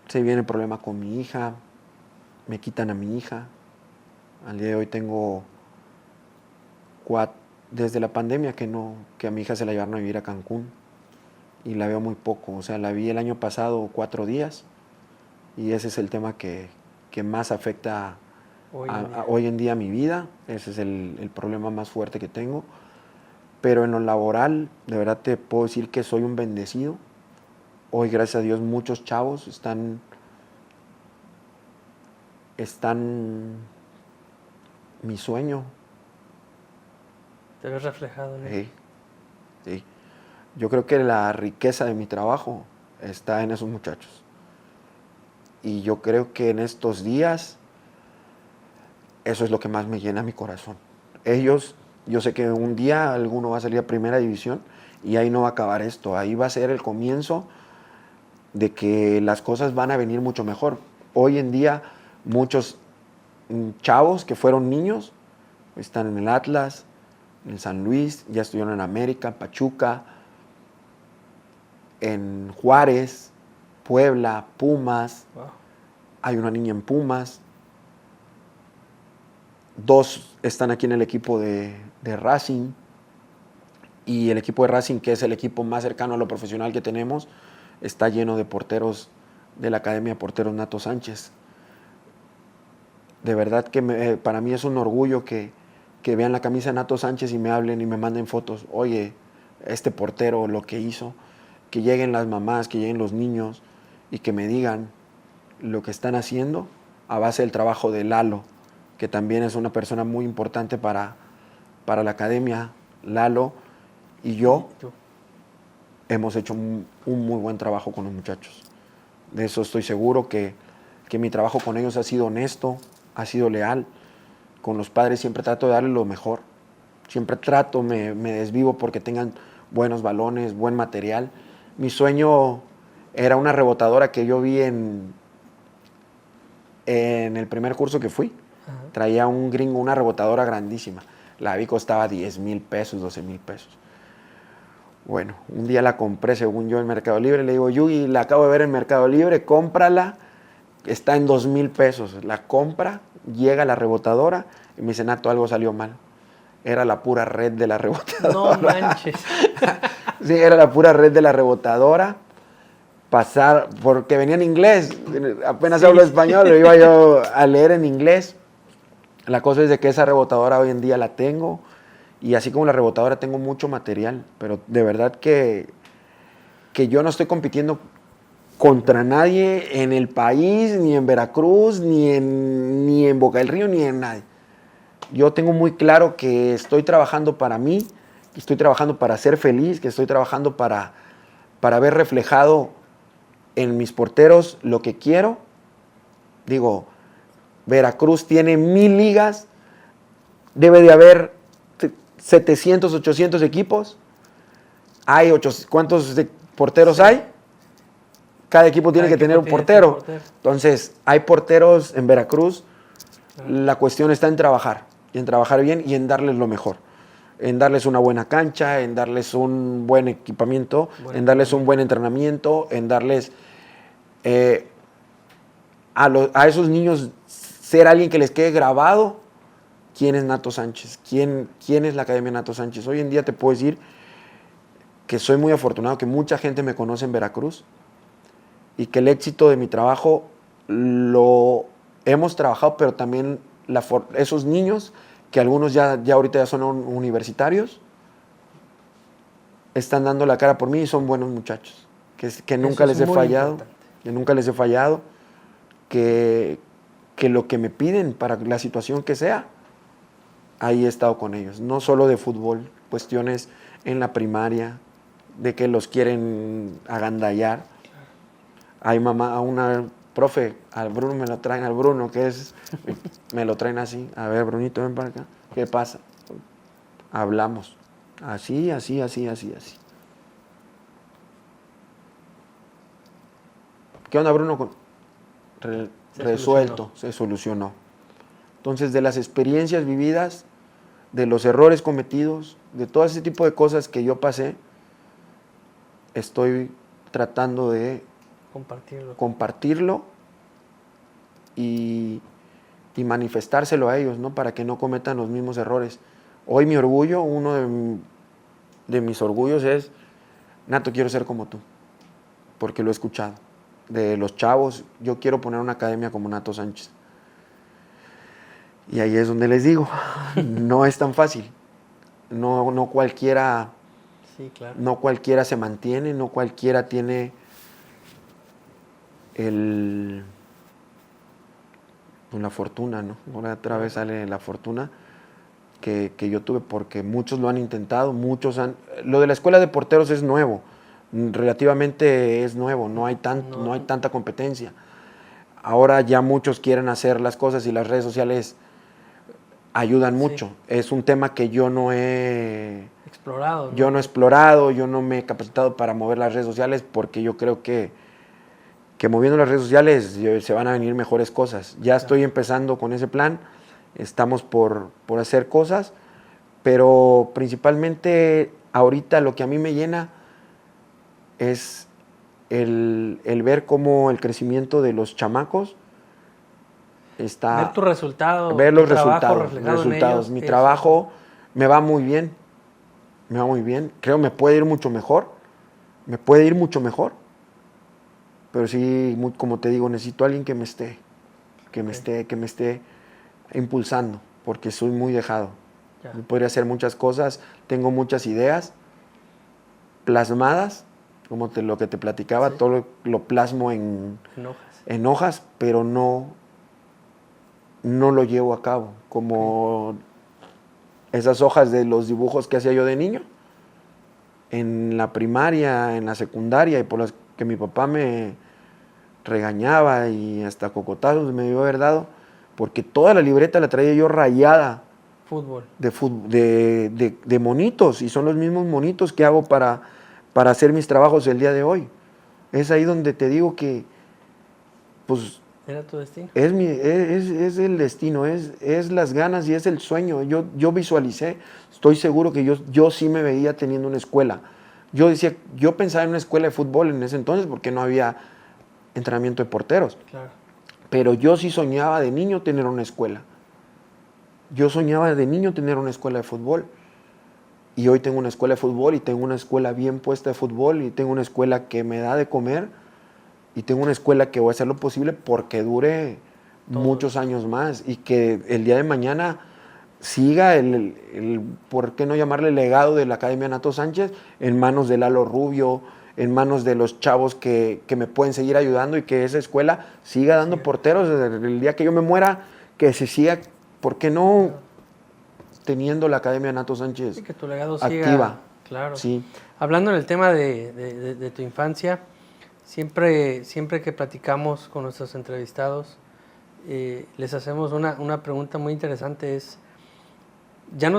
Se viene el problema con mi hija, me quitan a mi hija. Al día de hoy tengo desde la pandemia que a mi hija se la llevaron a vivir a Cancún y la veo muy poco. O sea, la vi el año pasado 4 días y ese es el tema que más afecta hoy en día a mi vida. Ese es el problema más fuerte que tengo. Pero en lo laboral, de verdad te puedo decir que soy un bendecido. Hoy, gracias a Dios, muchos chavos están mi sueño. Te ves reflejado en él. Sí. Yo creo que la riqueza de mi trabajo está en esos muchachos. Y yo creo que en estos días eso es lo que más me llena mi corazón. Ellos, yo sé que un día alguno va a salir a primera división y ahí no va a acabar esto. Ahí va a ser el comienzo de que las cosas van a venir mucho mejor. Hoy en día muchos chavos que fueron niños están en el Atlas, en San Luis, ya estuvieron en América, Pachuca, en Juárez, Puebla, Pumas. Wow. Hay una niña en Pumas. 2 están aquí en el equipo de Racing. Y el equipo de Racing, que es el equipo más cercano a lo profesional que tenemos, está lleno de porteros de la Academia de Porteros Nato Sánchez. De verdad que para mí es un orgullo que vean la camisa de Nato Sánchez y me hablen y me manden fotos. Oye, este portero, lo que hizo. Que lleguen las mamás, que lleguen los niños y que me digan lo que están haciendo a base del trabajo de Lalo, que también es una persona muy importante para la academia. Lalo y yo hemos hecho un muy buen trabajo con los muchachos. De eso estoy seguro, que mi trabajo con ellos ha sido honesto, ha sido leal. Con los padres siempre trato de darles lo mejor. Siempre me desvivo porque tengan buenos balones, buen material. Mi sueño era una rebotadora que yo vi en el primer curso que fui. Ajá. Traía un gringo una rebotadora grandísima. La vi, costaba 10,000 pesos, 12,000 pesos. Bueno, un día la compré según yo en Mercado Libre. Le digo, Yugi, la acabo de ver en Mercado Libre, cómprala. Está en 2,000 pesos. La compra, llega la rebotadora y me dice, Nato, algo salió mal. Era la pura red de la rebotadora. No manches. Sí, era la pura red de la rebotadora. Porque venía en inglés. Apenas hablo español, lo iba yo a leer en inglés. La cosa es de que esa rebotadora hoy en día la tengo. Y así como la rebotadora tengo mucho material. Pero de verdad que yo no estoy compitiendo contra nadie en el país, ni en Veracruz, ni en Boca del Río, ni en nadie. Yo tengo muy claro que estoy trabajando para mí, que estoy trabajando para ser feliz, que estoy trabajando para ver reflejado en mis porteros lo que quiero. Digo, Veracruz tiene 1,000 ligas, debe de haber 700, 800 equipos. ¿Cuántos porteros hay? Cada equipo tiene que tener un portero. Entonces, hay porteros en Veracruz. La cuestión está en trabajar, y en trabajar bien y en darles lo mejor. En darles una buena cancha, en darles un buen equipamiento, en darles un buen entrenamiento, en darles a esos niños ser alguien que les quede grabado quién es Nato Sánchez, quién es la Academia Nato Sánchez. Hoy en día te puedo decir que soy muy afortunado, que mucha gente me conoce en Veracruz y que el éxito de mi trabajo lo hemos trabajado, pero también esos niños, que algunos ya ahorita ya son universitarios, están dando la cara por mí y son buenos muchachos, que nunca les he fallado, que lo que me piden para la situación que sea, ahí he estado con ellos, no solo de fútbol, cuestiones en la primaria, de que los quieren agandallar. Hay profe, al Bruno me lo traen, me lo traen así. A ver, Brunito, ven para acá. ¿Qué pasa? Hablamos. Así. ¿Qué onda, Bruno? Se Resuelto, se solucionó. Entonces, de las experiencias vividas, de los errores cometidos, de todo ese tipo de cosas que yo pasé, estoy tratando de compartirlo y manifestárselo a ellos, ¿no? Para que no cometan los mismos errores. Hoy mi orgullo, uno de mis orgullos es, Nato, quiero ser como tú, porque lo he escuchado. De los chavos, yo quiero poner una academia como Nato Sánchez. Y ahí es donde les digo, no es tan fácil. No cualquiera, sí, claro. No cualquiera se mantiene, no cualquiera tiene pues la fortuna, ¿no? Ahora otra vez sale la fortuna que yo tuve, porque muchos lo han intentado, Lo de la escuela de porteros es nuevo, relativamente es nuevo, no hay tanta competencia. Ahora ya muchos quieren hacer las cosas y las redes sociales ayudan mucho. Sí. Es un tema que yo no he explorado, ¿no? Yo no he explorado, yo no me he capacitado para mover las redes sociales, porque yo creo que moviendo las redes sociales se van a venir mejores cosas. Ya estoy empezando con ese plan, estamos por hacer cosas, pero principalmente ahorita lo que a mí me llena es el ver cómo el crecimiento de los chamacos está... Ver tu resultado, ver los tu trabajo resultados. En ellos, Mi trabajo me va muy bien, creo me puede ir mucho mejor, pero sí, como te digo, necesito a alguien que me esté impulsando, porque soy muy dejado. Yo podría hacer muchas cosas, tengo muchas ideas plasmadas, como lo que te platicaba, sí. Todo lo plasmo en hojas, pero no lo llevo a cabo, como esas hojas de los dibujos que hacía yo de niño, en la primaria, en la secundaria, y por las que mi papá me regañaba y hasta cocotazos me debió haber dado, porque toda la libreta la traía yo rayada de monitos, y son los mismos monitos que hago para hacer mis trabajos el día de hoy. Es ahí donde te digo que pues ¿era tu destino? Es el destino, es las ganas y es el sueño. Yo visualicé, estoy seguro que yo sí me veía teniendo una escuela. Yo pensaba en una escuela de fútbol en ese entonces, porque no había entrenamiento de porteros. Claro. Pero yo sí soñaba de niño tener una escuela. Yo soñaba de niño tener una escuela de fútbol. Y hoy tengo una escuela de fútbol, y tengo una escuela bien puesta de fútbol, y tengo una escuela que me da de comer, y tengo una escuela que voy a hacer lo posible porque dure muchos años más, y que el día de mañana siga ¿por qué no llamarle legado de la Academia Nato Sánchez? En manos de Lalo Rubio, en manos de los chavos que me pueden seguir ayudando, y que esa escuela siga dando porteros desde el día que yo me muera, que se siga, ¿por qué no? Teniendo la Academia Nato Sánchez que tu legado activa. Siga, claro. Sí. Hablando en el tema de tu infancia, siempre que platicamos con nuestros entrevistados, les hacemos una pregunta muy interesante, ya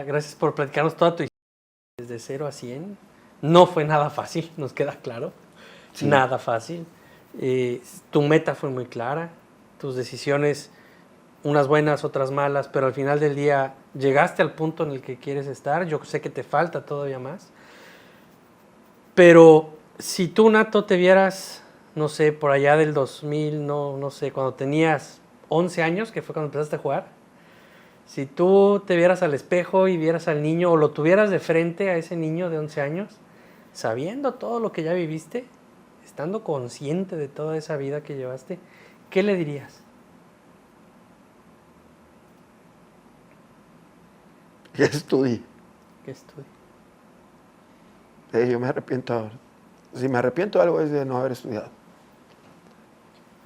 gracias por platicarnos toda tu historia desde 0 a 100. No fue nada fácil, nos queda claro. Sí. Nada fácil. Tu meta fue muy clara, tus decisiones, unas buenas, otras malas, pero al final del día llegaste al punto en el que quieres estar. Yo sé que te falta todavía más. Pero si tú, Nato, te vieras, no sé, por allá del 2000, no sé, cuando tenías 11 años, que fue cuando empezaste a jugar, si tú te vieras al espejo y vieras al niño, o lo tuvieras de frente a ese niño de 11 años, sabiendo todo lo que ya viviste, estando consciente de toda esa vida que llevaste, ¿qué le dirías? Que estudie. Que estudie. Yo me arrepiento ahora. Si me arrepiento de algo es de no haber estudiado.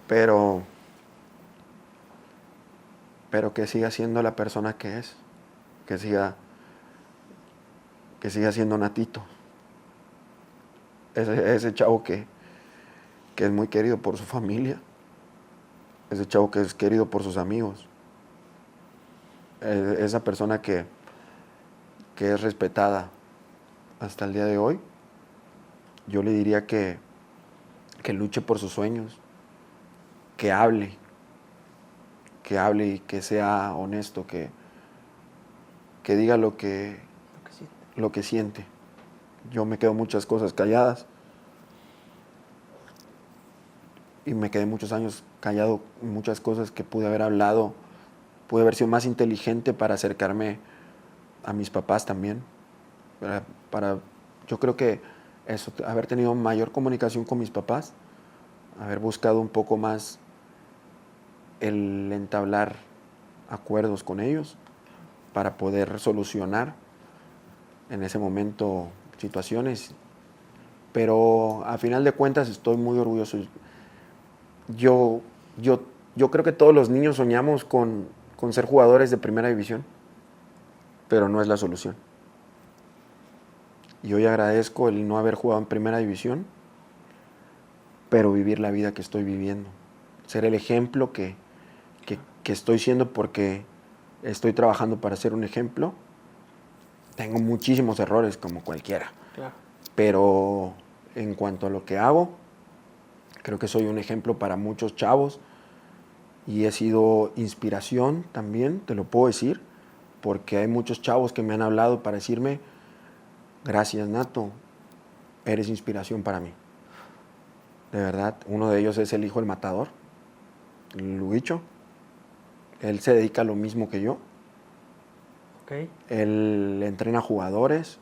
Pero que siga siendo la persona que es. Que siga siendo Natito. Ese chavo que es muy querido por su familia. Ese chavo que es querido por sus amigos. Esa persona que es respetada hasta el día de hoy. Yo le diría que que luche por sus sueños, que hable y que sea honesto, que diga Lo que sí. lo que siente. Yo me quedo muchas cosas calladas y me quedé muchos años callado en muchas cosas que pude haber hablado, pude haber sido más inteligente para acercarme a mis papás también. Yo creo que eso, haber tenido mayor comunicación con mis papás, haber buscado un poco más el entablar acuerdos con ellos para poder solucionar en ese momento situaciones. Pero a final de cuentas estoy muy orgulloso. Yo creo que todos los niños soñamos con ser jugadores de primera división, pero no es la solución. Y hoy agradezco el no haber jugado en primera división, pero vivir la vida que estoy viviendo. Ser el ejemplo que estoy siendo, porque estoy trabajando para ser un ejemplo. Tengo muchísimos errores como cualquiera. Claro. Pero en cuanto a lo que hago, creo que soy un ejemplo para muchos chavos y he sido inspiración también, te lo puedo decir, porque hay muchos chavos que me han hablado para decirme: gracias, Nato, eres inspiración para mí. De verdad, uno de ellos es el hijo del matador, Luicho. Él se dedica a lo mismo que yo. Okay. Él entrena jugadores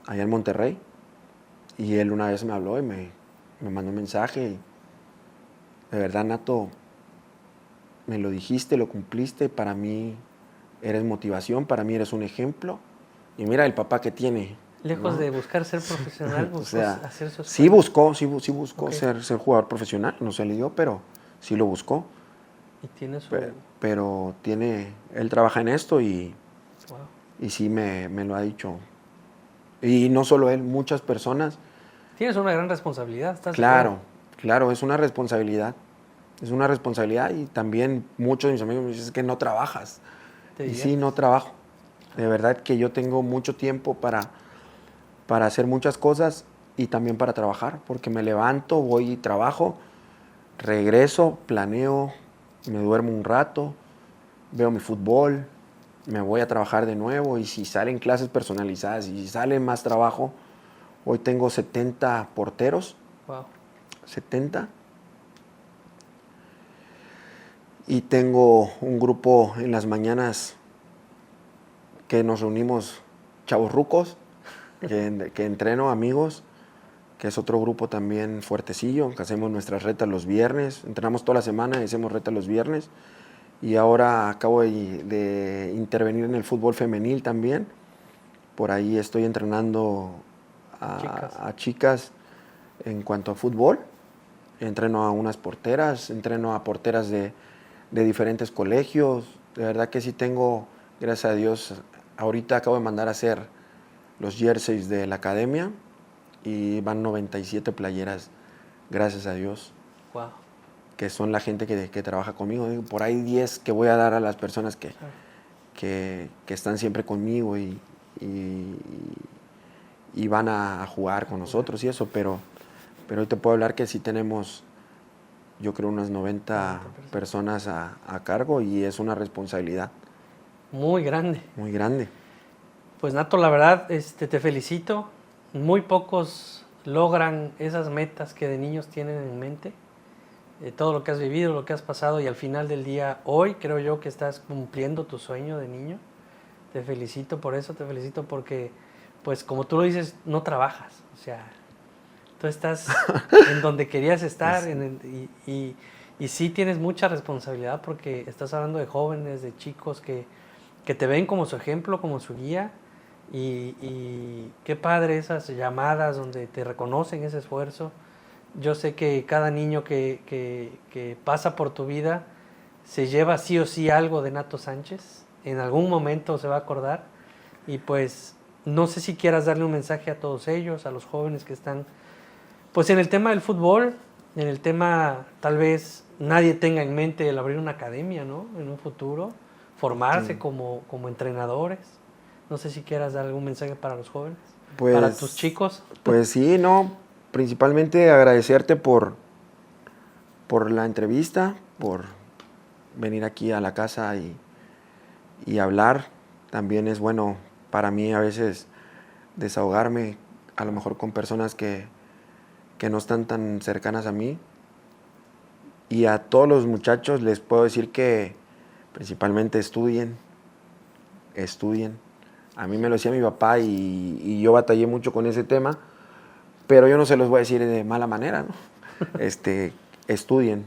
allá en Monterrey y él una vez me habló y me mandó un mensaje. Y de verdad, Nato, me lo dijiste, lo cumpliste, para mí eres motivación, para mí eres un ejemplo. Y mira el papá que tiene. Lejos, ¿no?, de buscar ser profesional, buscó, o sea, hacer su escuela. Sí buscó okay, ser jugador profesional, no se le dio, pero sí lo buscó. Y tiene su... Pero él trabaja en esto y, wow, y sí me lo ha dicho. Y no solo él, muchas personas. Tienes una gran responsabilidad, ¿estás claro, claro, es una responsabilidad. Es una responsabilidad y también muchos de mis amigos me dicen: es que no trabajas. Y sí, no trabajo. De verdad que yo tengo mucho tiempo para hacer muchas cosas y también para trabajar, porque me levanto, voy y trabajo, regreso, planeo, me duermo un rato, veo mi fútbol, me voy a trabajar de nuevo, y si salen clases personalizadas y si sale más trabajo, hoy tengo 70 porteros. Wow. 70. Y tengo un grupo en las mañanas que nos reunimos, chavos rucos, que entreno, amigos, que es otro grupo también fuertecillo, que hacemos nuestras retas los viernes, entrenamos toda la semana y hacemos retas los viernes. Y ahora acabo de intervenir en el fútbol femenil también. Por ahí estoy entrenando a chicas en cuanto a fútbol. Entreno a unas porteras, entreno a porteras de diferentes colegios. De verdad que sí tengo, gracias a Dios, ahorita acabo de mandar a hacer los jerseys de la academia y van 97 playeras, gracias a Dios. Wow. Que son la gente que trabaja conmigo. Por ahí 10 que voy a dar a las personas que están siempre conmigo y van a jugar con nosotros y eso, pero hoy te puedo hablar que sí tenemos, yo creo, unas 90 personas a cargo, y es una responsabilidad. Muy grande. Muy grande. Pues Nato, la verdad, te felicito. Muy pocos logran esas metas que de niños tienen en mente. Todo lo que has vivido, lo que has pasado, y al final del día, hoy creo yo que estás cumpliendo tu sueño de niño. Te felicito por eso, te felicito porque, pues como tú lo dices, no trabajas. O sea, tú estás en donde querías estar, y sí tienes mucha responsabilidad, porque estás hablando de jóvenes, de chicos que te ven como su ejemplo, como su guía, y qué padre esas llamadas donde te reconocen ese esfuerzo. Yo sé que cada niño que pasa por tu vida se lleva sí o sí algo de Nato Sánchez, en algún momento se va a acordar, y pues no sé si quieras darle un mensaje a todos ellos, a los jóvenes que están pues en el tema del fútbol, en el tema, tal vez nadie tenga en mente el abrir una academia, ¿no?, en un futuro, formarse como entrenadores. No sé si quieras dar algún mensaje para los jóvenes, para tus chicos. Pues sí, no, principalmente agradecerte por la entrevista, por venir aquí a la casa y hablar. También es bueno para mí a veces desahogarme, a lo mejor con personas que no están tan cercanas a mí. Y a todos los muchachos les puedo decir que principalmente estudien. A mí me lo decía mi papá y yo batallé mucho con ese tema, pero yo no se los voy a decir de mala manera, ¿no? Estudien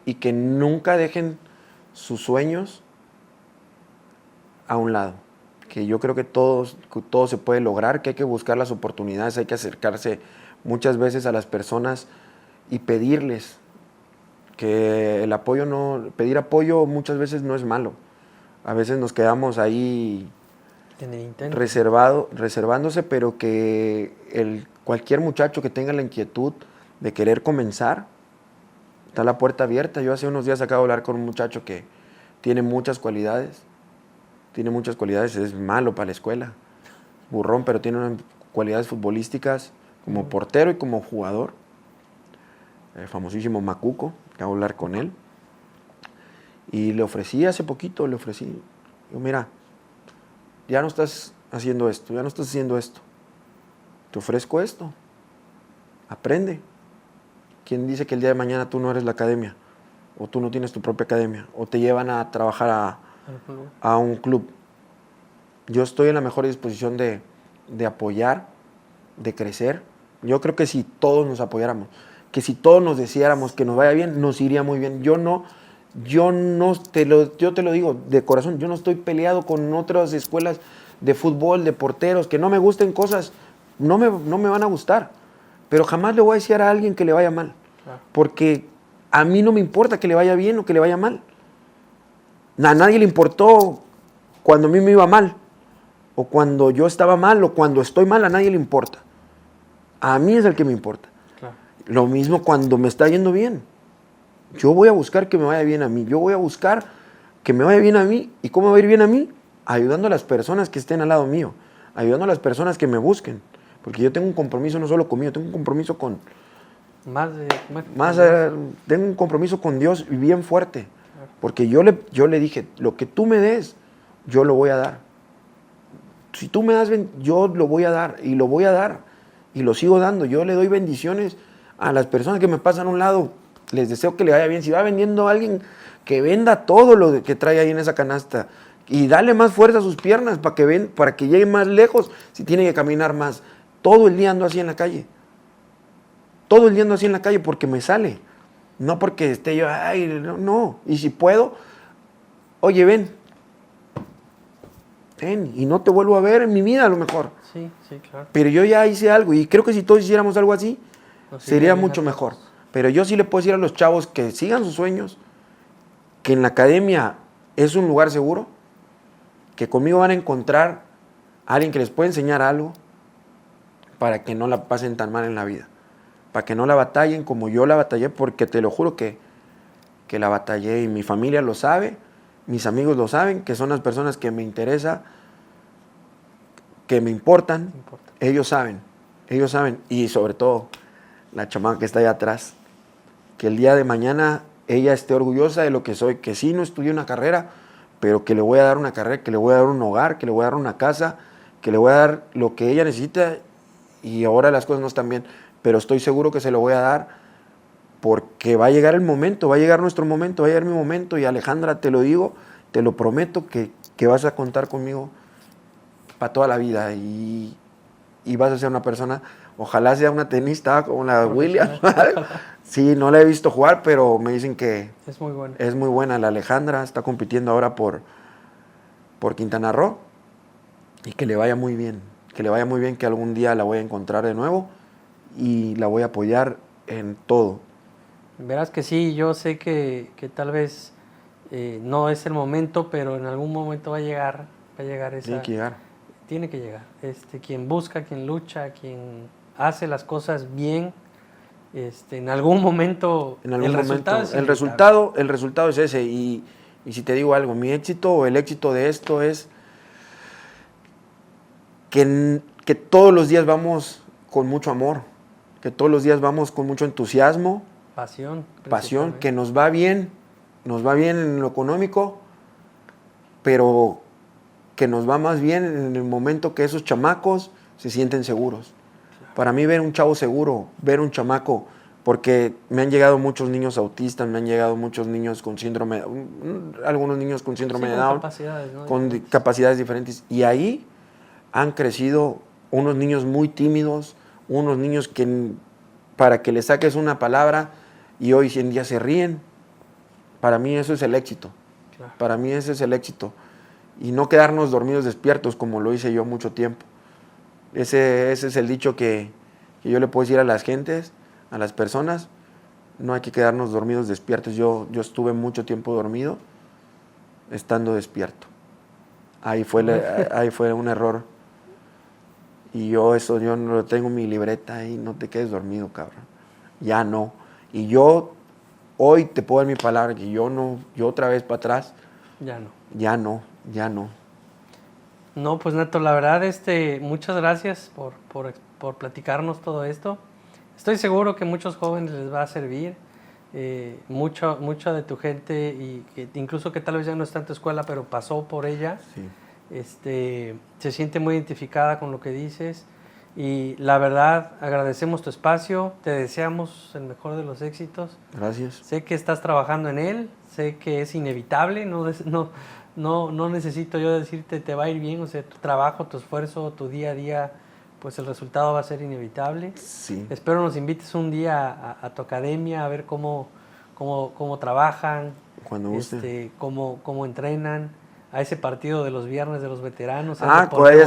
y que nunca dejen sus sueños a un lado. Que yo creo que todo se puede lograr, que hay que buscar las oportunidades, hay que acercarse muchas veces a las personas y pedirles que el apoyo pedir apoyo muchas veces no es malo. A veces nos quedamos ahí reservándose, pero que cualquier muchacho que tenga la inquietud de querer comenzar, está la puerta abierta. Yo hace unos días acabo de hablar con un muchacho que tiene muchas cualidades, es malo para la escuela, burrón, pero tiene unas cualidades futbolísticas como portero y como jugador. El famosísimo Macuco, acabo de hablar con él. Y le ofrecí hace poquito, yo, mira, ya no estás haciendo esto, te ofrezco esto, aprende. ¿Quién dice que el día de mañana tú no eres la academia? O tú no tienes tu propia academia, o te llevan a trabajar a un club. Yo estoy en la mejor disposición de apoyar, de crecer. Yo creo que si todos nos apoyáramos, que si todos nos deseáramos que nos vaya bien, nos iría muy bien. Yo te lo digo de corazón, yo no estoy peleado con otras escuelas de fútbol, de porteros, que no me gusten cosas, no me van a gustar, pero jamás le voy a decir a alguien que le vaya mal, porque a mí no me importa que le vaya bien o que le vaya mal. A nadie le importó cuando a mí me iba mal, o cuando yo estaba mal, o cuando estoy mal, a nadie le importa. A mí es el que me importa. Claro. Lo mismo cuando me está yendo bien. Yo voy a buscar que me vaya bien a mí. Yo voy a buscar que me vaya bien a mí. ¿Y cómo va a ir bien a mí? Ayudando a las personas que estén al lado mío. Ayudando a las personas que me busquen. Porque yo tengo un compromiso no solo conmigo, tengo un compromiso con... tengo un compromiso con Dios bien fuerte. Porque yo le dije, lo que tú me des, yo lo voy a dar. Si tú me das, yo lo voy a dar. Y lo voy a dar. Y lo sigo dando. Yo le doy bendiciones a las personas que me pasan a un lado. Les deseo que le vaya bien. Si va vendiendo a alguien, que venda todo lo que trae ahí en esa canasta. Y dale más fuerza a sus piernas para que llegue más lejos si tiene que caminar más. Todo el día ando así en la calle. Todo el día ando así en la calle porque me sale. No porque esté yo, no. Y si puedo, oye, ven, y no te vuelvo a ver en mi vida a lo mejor. Sí, claro. Pero yo ya hice algo y creo que si todos hiciéramos algo así, sería mucho mejor. Pero yo sí le puedo decir a los chavos que sigan sus sueños, que en la academia es un lugar seguro, que conmigo van a encontrar a alguien que les pueda enseñar algo para que no la pasen tan mal en la vida, para que no la batallen como yo la batallé, porque te lo juro que la batallé y mi familia lo sabe, mis amigos lo saben, que son las personas que me interesan, que me importan, ellos saben, y sobre todo la chamaca que está allá atrás, que el día de mañana ella esté orgullosa de lo que soy, que sí no estudié una carrera, pero que le voy a dar una carrera, que le voy a dar un hogar, que le voy a dar una casa, que le voy a dar lo que ella necesita, y ahora las cosas no están bien, pero estoy seguro que se lo voy a dar, porque va a llegar el momento, va a llegar nuestro momento, va a llegar mi momento, y Alejandra, te lo digo, te lo prometo, que vas a contar conmigo para toda la vida, y vas a ser una persona, ojalá sea una tenista como la Williams. Sí, no la he visto jugar, pero me dicen que es muy buena. Es muy buena. La Alejandra está compitiendo ahora por Quintana Roo, y que le vaya muy bien, que algún día la voy a encontrar de nuevo y la voy a apoyar en todo. Verás que sí, yo sé que tal vez no es el momento, pero en algún momento va a llegar esa... Tiene que llegar. Quien busca, quien lucha, quien hace las cosas bien, en algún momento el resultado es ese. Y si te digo algo, mi éxito o el éxito de esto es que todos los días vamos con mucho amor, que todos los días vamos con mucho entusiasmo, Pasión. que nos va bien en lo económico, pero que nos va más bien en el momento que esos chamacos se sienten seguros. Para mí ver un chavo seguro, ver un chamaco, porque me han llegado muchos niños autistas, me han llegado muchos niños con síndrome, algunos niños con síndrome de Down, capacidades, ¿no? con capacidades diferentes, y ahí han crecido unos niños muy tímidos, unos niños que para que les saques una palabra y hoy en día se ríen. Para mí eso es el éxito. Claro. Para mí ese es el éxito. Y no quedarnos dormidos despiertos como lo hice yo mucho tiempo. Ese es el dicho que yo le puedo decir a las gentes, a las personas. No hay que quedarnos dormidos despiertos. Yo estuve mucho tiempo dormido estando despierto. Ahí fue un error. Y yo no lo tengo en mi libreta y no te quedes dormido, cabrón. Ya no. Y yo hoy te puedo dar mi palabra que yo otra vez para atrás. Ya no. No, pues Nato, la verdad, muchas gracias por platicarnos todo esto. Estoy seguro que muchos jóvenes les va a servir. Mucha de tu gente, y que incluso que tal vez ya no está en tu escuela, pero pasó por ella. Sí. Se siente muy identificada con lo que dices, y la verdad agradecemos tu espacio, te deseamos el mejor de los éxitos. Gracias. Sé que estás trabajando en él, sé que es inevitable, no necesito yo decirte te va a ir bien, o sea, tu trabajo, tu esfuerzo, tu día a día, pues el resultado va a ser inevitable. Sí. Espero nos invites un día a tu academia a ver cómo trabajan, Cuando guste. cómo entrenan. A ese partido de los viernes de los veteranos. Ahí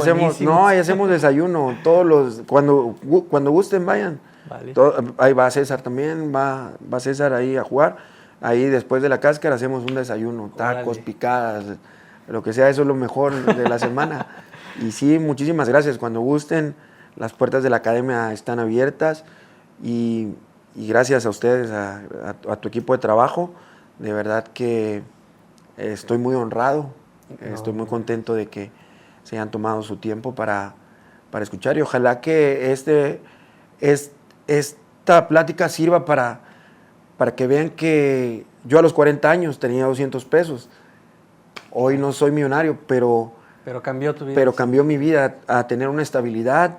hacemos desayuno. Cuando gusten, vayan. Vale. Ahí va César también, va César ahí a jugar. Ahí después de la cáscara hacemos un desayuno, tacos, Órale. Picadas, lo que sea, eso es lo mejor de la semana. Y sí, muchísimas gracias. Cuando gusten, las puertas de la academia están abiertas y gracias a ustedes, a tu equipo de trabajo. De verdad que estoy muy honrado. Estoy muy contento de que se hayan tomado su tiempo para escuchar y ojalá que esta plática sirva para que vean que yo a los 40 años tenía 200 pesos. Hoy no soy millonario, pero cambió tu vida. Pero cambió mi vida a tener una estabilidad,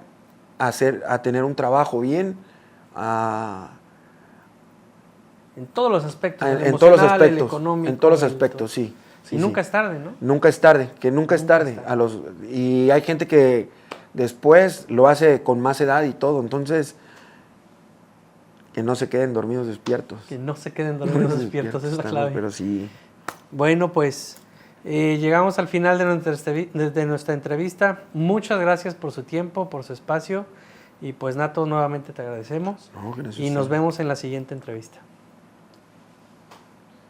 a tener un trabajo bien, en todos los aspectos, en todos los aspectos, el económico. en todos los aspectos, sí. Y nunca es tarde, ¿no? Nunca es tarde, nunca es tarde. Y hay gente que después lo hace con más edad y todo, entonces que no se queden dormidos despiertos. Que no se queden dormidos despiertos, esa es la clave. Pero sí. Bueno, pues llegamos al final de nuestra entrevista. Muchas gracias por su tiempo, por su espacio. Y pues Nato, nuevamente te agradecemos. No, gracias. Y nos vemos en la siguiente entrevista.